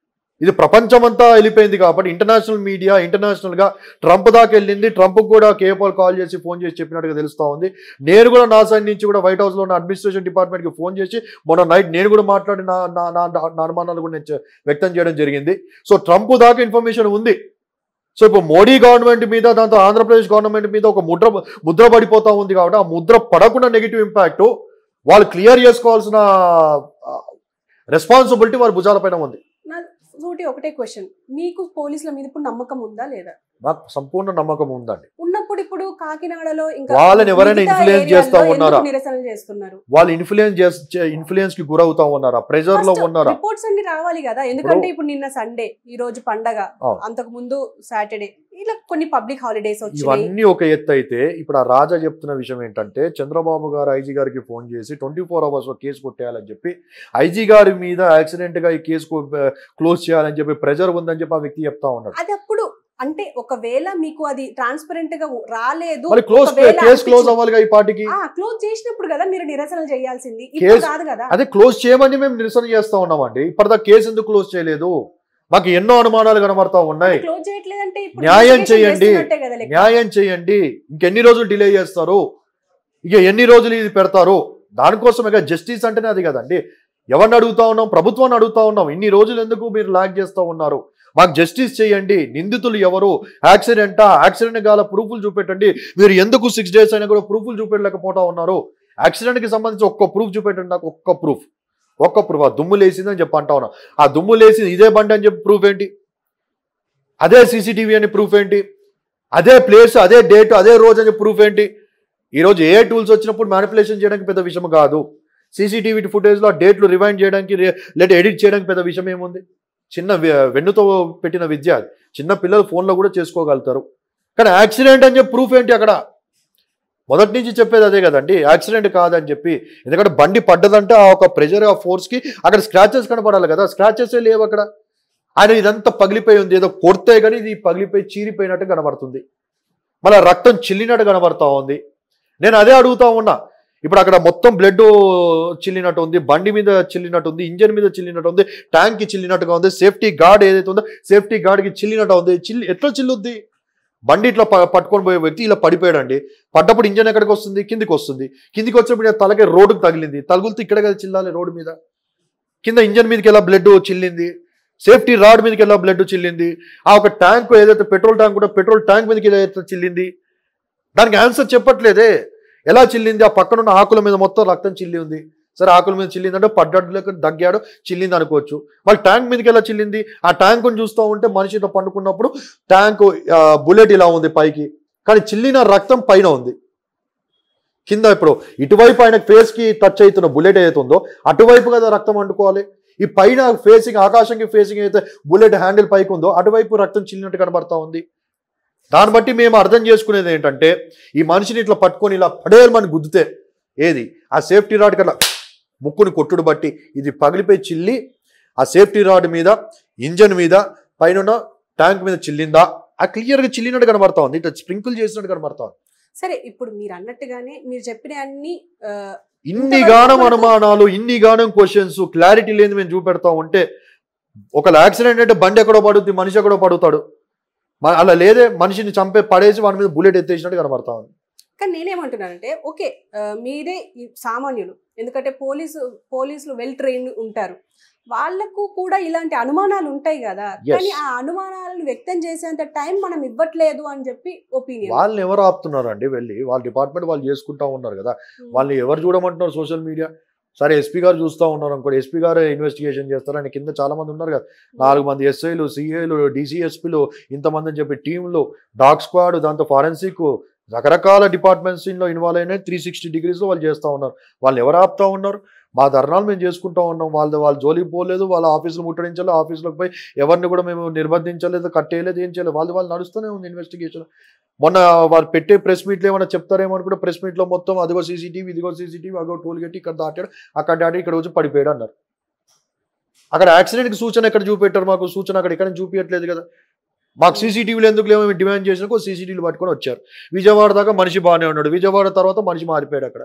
Speaker 2: ఇది ప్రపంచమంతా వెళ్ళిపోయింది కాబట్టి ఇంటర్నేషనల్ మీడియా ఇంటర్నేషనల్గా ట్రంప్ దాకా వెళ్ళింది. ట్రంప్ కూడా కేపాల్ కాల్ చేసి ఫోన్ చేసి చెప్పినట్టుగా తెలుస్తూ ఉంది. నేను కూడా నా సైడ్ నుంచి కూడా వైట్ హౌస్లో ఉన్న అడ్మినిస్ట్రేషన్ డిపార్ట్మెంట్కి ఫోన్ చేసి మొన్న నైట్ నేను కూడా మాట్లాడి నా అనుమానాలు కూడా నేను వ్యక్తం చేయడం జరిగింది. సో ట్రంప్ దాకా ఇన్ఫర్మేషన్ ఉంది. సో ఇప్పుడు మోడీ గవర్నమెంట్ మీద, దాంతో ఆంధ్రప్రదేశ్ గవర్నమెంట్ మీద ఒక ముద్ర పడిపోతూ ఉంది కాబట్టి ఆ ముద్ర పడకుండా నెగిటివ్ ఇంపాక్ట్ వాళ్ళు క్లియర్ చేసుకోవాల్సిన రెస్పాన్సిబిలిటీ వారి భుజాలపైన ఉంది.
Speaker 1: ఒకటే క్వశ్చన్, మీకు పోలీసుల మీద ఇప్పుడు నమ్మకం ఉందా లేదా?
Speaker 2: నాకు సంపూర్ణ నమ్మకం ఉందండి.
Speaker 1: ఉన్నప్పుడు ఇప్పుడు కాకినాడలో ఇంకా
Speaker 2: వాళ్ళని ఎవరైనా ఇన్ఫ్లుయెన్స్ చేస్తా ఉన్నారా?
Speaker 1: నిరసనలు చేస్తున్నారు,
Speaker 2: వాళ్ళు ఇన్ఫ్లుయెన్స్ కి గురవుతా ఉన్నారా? ప్రెజర్ లో ఉన్నారా?
Speaker 1: రిపోర్ట్స్ అన్ని రావాలి కదా. ఎందుకంటే ఇప్పుడు నిన్న సండే, ఈ రోజు పండగ, అంతకు ముందు సాటర్డే, ఇలా కొన్ని పబ్లిక్ హాలిడేస్ వచ్చాయి.
Speaker 2: ఇవన్నీ ఒక ఎత్తు అయితే ఇప్పుడు ఆ రాజా చెప్తున్న విషయం ఏంటంటే, చంద్రబాబు గారు ఐజీ గారికి ఫోన్ చేసి 24 hours కేసు కొట్టేయాలని చెప్పి, ఐజీ గారి మీద యాక్సిడెంట్ గా ఈ కేసు క్లోజ్ చేయాలని చెప్పి ప్రెజర్ ఉందని చెప్పి ఆ వ్యక్తి చెప్తా ఉన్నాడు.
Speaker 1: అది అప్పుడు అంటే ఒకవేళ మీకు అది ట్రాన్స్పరెంట్ గా రాలేదు,
Speaker 2: కేసు క్లోజ్ అవ్వాలిగా ఈ పార్టీకి.
Speaker 1: క్లోజ్ చేసినప్పుడు కదా మీరు నిరసనలు చేయాల్సింది, ఇప్పుడు కాదు కదా.
Speaker 2: అదే క్లోజ్ చేయమని మేము నిరసన చేస్తా ఉన్నామండి. ఇప్పటిదా కేసు ఎందుకు క్లోజ్ చేయలేదు? మాకు ఎన్నో అనుమానాలు కనబడతా ఉన్నాయి. న్యాయం చేయండి, న్యాయం చేయండి. ఇంకెన్ని రోజులు డిలే చేస్తారు? ఇక ఎన్ని రోజులు ఇది పెడతారు? దానికోసం ఇక జస్టిస్ అంటేనే అది కదండి. ఎవరిని అడుగుతా ఉన్నాం? ప్రభుత్వాన్ని అడుగుతా ఉన్నాం. ఇన్ని రోజులు ఎందుకు మీరు లాగ్ చేస్తూ ఉన్నారు? మాకు జస్టిస్ చేయండి. నిందితులు ఎవరు? యాక్సిడెంట్ కాల ప్రూఫ్లు చూపెట్టండి. మీరు ఎందుకు 6 days అయినా కూడా ప్రూఫ్లు చూపెట్టలేకపోతా ఉన్నారు? యాక్సిడెంట్కి సంబంధించి ఒక్క ప్రూఫ్ చూపెట్టండి నాకు, ఒక్క ప్రూఫ్. ఆ దుమ్ము లేసిందని చెప్పి అంటా ఉన్నా. ఆ దుమ్ము లేసింది ఇదే బండి అని చెప్పి ప్రూఫ్ ఏంటి? అదే సీసీటీవీ అని ప్రూఫ్ ఏంటి? అదే ప్లేస్, అదే డేట్, అదే రోజు అని ప్రూఫ్ ఏంటి? ఈరోజు ఏ టూల్స్ వచ్చినప్పుడు మ్యానిపులేషన్ చేయడానికి పెద్ద విషయం కాదు. సీసీటీవీ ఫుటేజ్లో డేట్లు రివైండ్ చేయడానికి లేదా ఎడిట్ చేయడానికి పెద్ద విషయం ఏముంది? చిన్న వెన్నుతో పెట్టిన విద్య. చిన్న పిల్లలు ఫోన్లో కూడా చేసుకోగలుగుతారు. కానీ యాక్సిడెంట్ అని చెప్పి ప్రూఫ్ ఏంటి అక్కడ? మొదటి నుంచి చెప్పేది అదే కదండి, యాక్సిడెంట్ కాదని చెప్పి. ఎందుకంటే బండి పడ్డదంటే ఆ ఒక ప్రెషర్, ఆ ఫోర్స్కి అక్కడ స్క్రాచెస్ కనపడాలి కదా, స్క్రాచెసే లేవు అక్కడ. ఆయన ఇదంతా పగిలిపోయి ఉంది, ఏదో కొడితే కానీ ఇది పగిలిపోయి చీరిపోయినట్టు కనబడుతుంది, మళ్ళీ రక్తం చిల్లినట్టు కనబడతా ఉంది. నేను అదే అడుగుతా ఉన్నా. ఇప్పుడు అక్కడ మొత్తం బ్లడ్ చిల్లినట్టు ఉంది, బండి మీద చిల్లినట్టు ఉంది, ఇంజన్ మీద చిల్లినట్టు ఉంది, ట్యాంక్కి చిల్లినట్టుగా ఉంది, సేఫ్టీ గార్డ్ ఏదైతే ఉందో సేఫ్టీ గార్డ్కి చిల్లినట్టు ఉంది. ఎట్లా చిల్లుద్ది? బండి ఇట్లా పట్టుకొని పోయే వ్యక్తి ఇలా పడిపోయాడండి. పడ్డప్పుడు ఇంజన్ ఎక్కడికి వస్తుంది? కిందికి వస్తుంది. కిందికి వచ్చినప్పుడు తలకే రోడ్డుకు తగిలింది. తగులుతూ ఇక్కడ కదా చిల్లాలి, రోడ్డు మీద. కింద ఇంజన్ మీదకి ఎలా బ్లడ్ చిల్లింది, సేఫ్టీ రాడ్ మీదకి ఎలా బ్లడ్ చిల్లింది, ఆ ఒక ట్యాంక్ ఏదైతే పెట్రోల్ ట్యాంక్ కూడా పెట్రోల్ ట్యాంక్ మీదకి ఎలా చిల్లింది, దానికి ఆన్సర్ చెప్పట్లేదే. ఎలా చిల్లింది? ఆ పక్కన ఉన్న ఆకుల మీద మొత్తం రక్తం చిల్లి ఉంది. సరే ఆకుల మీద చిల్లిందంటే పడ్డట్లేక దగ్గాడు, చిల్లింది అనుకోవచ్చు. మళ్ళీ ట్యాంక్ మీదకి ఎలా చిల్లింది? ఆ ట్యాంకుని చూస్తూ ఉంటే మనిషి ఇట్లా పండుకున్నప్పుడు ట్యాంకు బుల్లెట్ ఇలా ఉంది పైకి, కానీ చిల్లిన రక్తం పైన ఉంది కింద. ఇప్పుడు ఇటువైపు ఆయన ఫేస్కి టచ్ అవుతున్న బుల్లెట్ ఏదైతే ఉందో అటువైపు కదా రక్తం అంటుకోవాలి. ఈ పైన ఫేసింగ్, ఆకాశంకి ఫేసింగ్ అయితే బుల్లెట్ హ్యాండిల్ పైకి ఉందో అటువైపు రక్తం చిల్లినట్టు కనబడతా ఉంది. దాన్ని బట్టి మేము అర్థం చేసుకునేది ఏంటంటే, ఈ మనిషిని ఇట్లా పట్టుకొని ఇలా పడేయాలని గుద్దితే ఏది ఆ సేఫ్టీ రాడ్ కల్లా ముక్కుని కొట్టుడు బట్టి ఇది పగిలిపోయి చిల్లి ఆ సేఫ్టీ రాడ్ మీద, ఇంజన్ మీద, పైన ట్యాంక్ మీద చిల్లిందా? ఆ క్లియర్గా చిల్లినట్టు కనబడతా ఉంది, ఇట్లా స్ప్రింకిల్ చేసినట్టు కనబడతా ఉంది.
Speaker 1: సరే, ఇప్పుడు మీరు అన్నట్టుగానే మీరు చెప్పిన అన్ని
Speaker 2: ఇన్ని గానం అనుమానాలు, ఇన్ని గానం క్వశ్చన్స్, క్లారిటీ లేని మేము చూపెడతా ఉంటే, ఒక యాక్సిడెంట్ అంటే బండి ఎక్కడో పడుతుంది, మనిషి ఎక్కడో పడుతాడు. అలా లేదే, మనిషిని చంపే పడేసి వాడి మీద బుల్లెట్ ఎత్తేసినట్టు కనబడతా ఉంది.
Speaker 1: కానీ నేనేమంటున్నానంటే, ఓకే మీరే సామాన్యులు, ఎందుకంటే పోలీసులు వెల్ ట్రైన్డ్ ఉంటారు, వాళ్ళకు కూడా ఇలాంటి అనుమానాలు ఉంటాయి కదా. కానీ ఆ అనుమానాలను వ్యక్తం చేసేంత టైం మనం ఇవ్వట్లేదు అని చెప్పి ఒపీనియన్.
Speaker 2: వాళ్ళని ఎవరు ఆపుతున్నారండి? వెళ్ళి వాళ్ళ డిపార్ట్మెంట్ వాళ్ళు చేసుకుంటా ఉన్నారు కదా. వాళ్ళని ఎవరు చూడమంటున్నారు? Social media. సరే ఎస్పీ గారు చూస్తూ ఉన్నారు అనుకోండి, ఎస్పీ గారు ఇన్వెస్టిగేషన్ చేస్తారు. ఆయన కింద చాలా మంది ఉన్నారు కదా, 4 మంది ఎస్ఐలు, సిఐలు, డీసీఎస్పీలు, ఇంతమంది అని చెప్పి టీంలు, డాగ్ స్క్వాడ్, దాంతో ఫారెన్సిక్, రకరకాల డిపార్ట్మెంట్స్లో ఇన్వాల్వ్ అయినాయి. 360 degreesలో వాళ్ళు చేస్తూ ఉన్నారు. వాళ్ళు ఎవరు ఆపుతా ఉన్నారు? మా ధర్నాలు మేము చేసుకుంటూ ఉన్నాం. వాళ్ళ జోలికి పోలేదు, వాళ్ళ ఆఫీసులు ముట్టడించలేదు, ఆఫీసులకు పోయి ఎవరిని కూడా మేము నిర్బంధించలేదు, కట్టేయలేదు, ఏం చేయలేదు. వాళ్ళు నడుస్తూనే ఉంది ఇన్వెస్టిగేషన్. మొన్న వాళ్ళు పెట్టే ప్రెస్ మీట్లు ఏమైనా చెప్తారేమో అనుకుంటే, ప్రెస్ మీట్లో మొత్తం అదిగో సీసీటీవీ, ఇదిగో సీసీటీవీ, అగో టోల్ గట్టి ఇక్కడ దాటాడు, అక్కడ దాటి ఇక్కడ వచ్చి పడిపోయాడు అన్నారు. అక్కడ యాక్సిడెంట్కి సూచన ఎక్కడ చూపెట్టారు? మాకు సూచన అక్కడ ఇక్కడ చూపించట్లేదు కదా. మాకు సీసీటీవీలు ఎందుకు లేవో మేము డిమాండ్ చేసినా సీసీటీవీలు పట్టుకొని వచ్చారు. విజయవాడ దాకా మనిషి బాగానే ఉన్నాడు, విజయవాడ తర్వాత మనిషి మారిపోయాడు. అక్కడ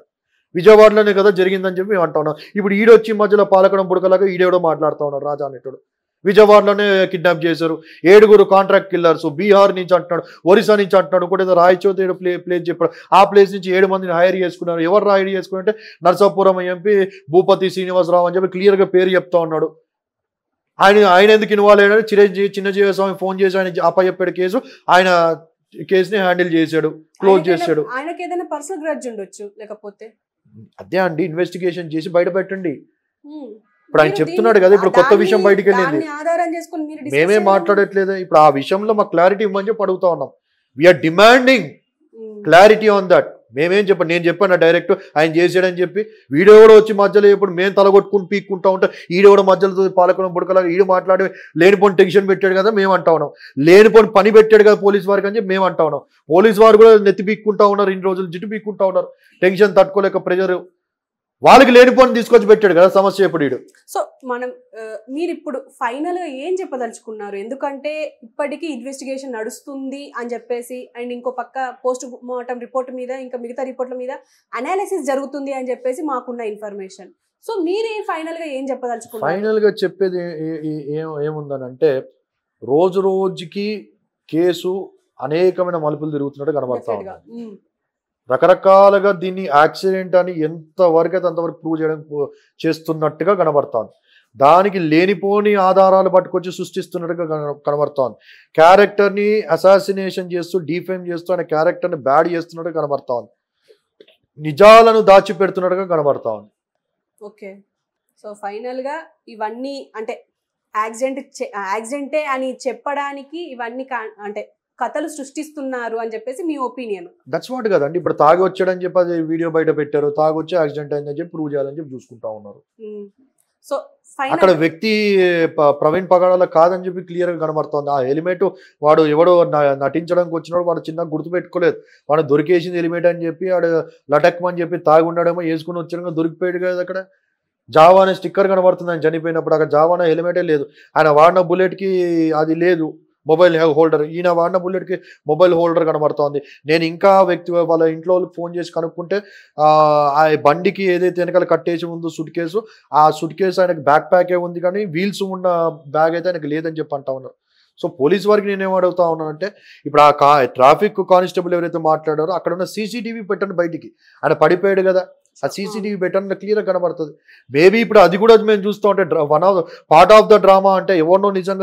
Speaker 2: విజయవాడలోనే కదా జరిగిందని చెప్పి మేము అంటా ఉన్నాం. ఇప్పుడు ఈడొచ్చి మధ్యలో పాలకడం బుడకలాగా ఈడేవడో మాట్లాడుతూ ఉన్నాడు, రాజా అనేటోడు. విజయవాడలోనే కిడ్నాప్ చేశారు, 7 కాంట్రాక్ట్ కిల్లర్స్, బీహార్ నుంచి అంటున్నాడు, ఒరిస్సా నుంచి అంటున్నాడు, ఇంకోటి ఏదో రాయచోతి ప్లేస్ చెప్పాడు. ఆ ప్లేస్ నుంచి 7 మందిని హైర్ చేసుకున్నారు. ఎవరు హైర్ చేసుకున్నారంటే నర్సాపురం ఎంపీ భూపతి శ్రీనివాసరావు అని చెప్పి క్లియర్గా పేరు చెప్తా ఉన్నాడు. ఆయన ఎందుకు ఇన్వాల్వ్ అయ్యాడు? చిన్నజీవి స్వామి ఫోన్ చేసి ఆయన అప్పచెప్పాడు కేసు, ఆయన కేసుని హ్యాండిల్ చేశాడు, క్లోజ్ చేశాడు.
Speaker 1: ఆయనకి ఏదైనా పర్సనల్ గ్రడ్జ్ ఉండొచ్చు, లేకపోతే
Speaker 2: అదే అండి, ఇన్వెస్టిగేషన్ చేసి బయట పెట్టండి. ఇప్పుడు ఆయన చెప్తున్నాడు కదా, ఇప్పుడు కొత్త విషయం బయటికి వెళ్ళింది, మేమే మాట్లాడట్లేదు. ఇప్పుడు ఆ విషయంలో మాకు క్లారిటీ ఇవ్వమని చెప్పి అడుగుతా ఉన్నాం. We are demanding clarity on that. మేమేం చెప్పండి, నేను చెప్పాను డైరెక్ట్ ఆయన చేసాడని చెప్పి. వీడియో కూడా వచ్చి మధ్యలో ఇప్పుడు మేము తలగొట్టుకుని పీక్కుంటా ఉంటాం, ఈడో కూడా మధ్యలో పాలకులం బుడకలాగా ఈడు మాట్లాడి లేనిపోని టెన్షన్ పెట్టాడు కదా మేము అంటా ఉన్నాం. లేనిపోని పని పెట్టాడు కదా పోలీస్ వారికి అని చెప్పి మేము అంటా ఉన్నాం. పోలీస్ వారు కూడా నెత్తి పీక్కుంటా ఉన్నారు, ఇన్ని రోజులు జిట్టు పీక్కుంటా ఉన్నారు, టెన్షన్ తట్టుకోలేక ప్రెజర్. వాళ్ళకి లేనిపోని తీసుకొచ్చి పెట్టాడు కదా సమస్య ఇప్పుడు వీడు.
Speaker 1: సో మీరు ఇప్పుడు ఫైనల్ గా ఏం చెప్పదలుచుకున్నారు? ఎందుకంటే ఇప్పటికీ ఇన్వెస్టిగేషన్ నడుస్తుంది అని చెప్పేసి, అండ్ ఇంకో పక్క పోస్ట్ మార్టం రిపోర్ట్ మీద ఇంకా మిగతా రిపోర్ట్ల మీద అనాలిసిస్ జరుగుతుంది అని చెప్పేసి మాకున్న ఇన్ఫర్మేషన్. సో మీరే ఫైనల్ గా ఏం చెప్పదలుచుకున్నారు?
Speaker 2: ఫైనల్ గా చెప్పేది ఏముందనంటే, రోజు రోజుకి కేసు అనేకమైన మలుపులు తిరుగుతున్నట్టు కనబడతా ఉంది. రకరకాలుగా దీన్ని యాక్సిడెంట్ అని ఎంతవరకు అయితే అంతవరకు ప్రూవ్ చేస్తున్నట్టుగా కనబడతాను. దానికి లేనిపోని ఆధారాలు పట్టుకొచ్చి సృష్టిస్తున్నట్టుగా కనబడతాను. క్యారెక్టర్ని అసాసినేషన్ చేస్తూ, డిఫేమ్ చేస్తూ ఆయన క్యారెక్టర్ని బ్యాడ్ చేస్తున్నట్టుగా కనబడతాను. నిజాలను దాచిపెడుతున్నట్టుగా కనబడతాను.
Speaker 1: ఓకే, సో ఫైనల్గా ఇవన్నీ అంటే యాక్సిడెంటే అని చెప్పడానికి ఇవన్నీ అంటే కథలు సృష్టిస్తున్నారు అని చెప్పేసి మీ ఒపీనియన్.
Speaker 2: దట్స్ వాట్ కదండి. ఇప్పుడు తాగి వచ్చాడని చెప్పి అది వీడియో బయట పెట్టారు, తాగి వచ్చి యాక్సిడెంట్ అయిందని చెప్పి ప్రూవ్ చేయాలని చెప్పి చూసుకుంటా ఉన్నారు.
Speaker 1: సో
Speaker 2: అక్కడ వ్యక్తి ప్రవీణ్ పగడాల కాదని చెప్పి క్లియర్ గా కనబడుతోంది. ఆ హెల్మెట్ వాడు ఎవడో నటించడానికి వచ్చినాడు, వాడు చిన్న గుర్తు పెట్టుకోలేదు, వాడు దొరికేసింది హెల్మెట్ అని చెప్పి వాడు లటక్ అని చెప్పి తాగి ఉన్నాడేమో, వేసుకుని వచ్చాక దొరికిపోయాడు కదా. అక్కడ జావా అనే స్టిక్కర్ కనబడుతుంది ఆయన చనిపోయినప్పుడు, అక్కడ జావా అనే హెల్మెటే లేదు, ఆయన వాడిన బుల్లెట్ కి అది లేదు మొబైల్ హోల్డర్, ఈయన వాడిన బుల్లెట్ కి మొబైల్ హోల్డర్ కనబడుతోంది. నేను ఇంకా వ్యక్తి వాళ్ళ ఇంట్లో ఫోన్ చేసి కనుక్కుంటే ఆ బండికి ఏదైతే వెనకాల కట్టేసి ఉందో సుట్ కేసు, ఆ సుట్ కేసు ఆయనకు బ్యాక్ ప్యాకే ఉంది కానీ వీల్స్ ఉన్న బ్యాగ్ అయితే ఆయనకు లేదని చెప్పి అంటా ఉన్నారు. సో పోలీస్ వారికి నేనేం అడుగుతా ఉన్నానంటే, ఇప్పుడు ఆ ట్రాఫిక్ కానిస్టేబుల్ ఎవరైతే మాట్లాడారో అక్కడ ఉన్న సీసీటీవీ పెట్టండి బయటికి, ఆయన పడిపోయాడు కదా, ఆ సీసీటీవీ పెట్టండి క్లియర్గా కనబడుతుంది. మేబీ ఇప్పుడు అది కూడా మేము చూస్తూ ఉంటే పార్ట్ ఆఫ్ ద డ్రామా అంటే ఎవరినో నిజంగా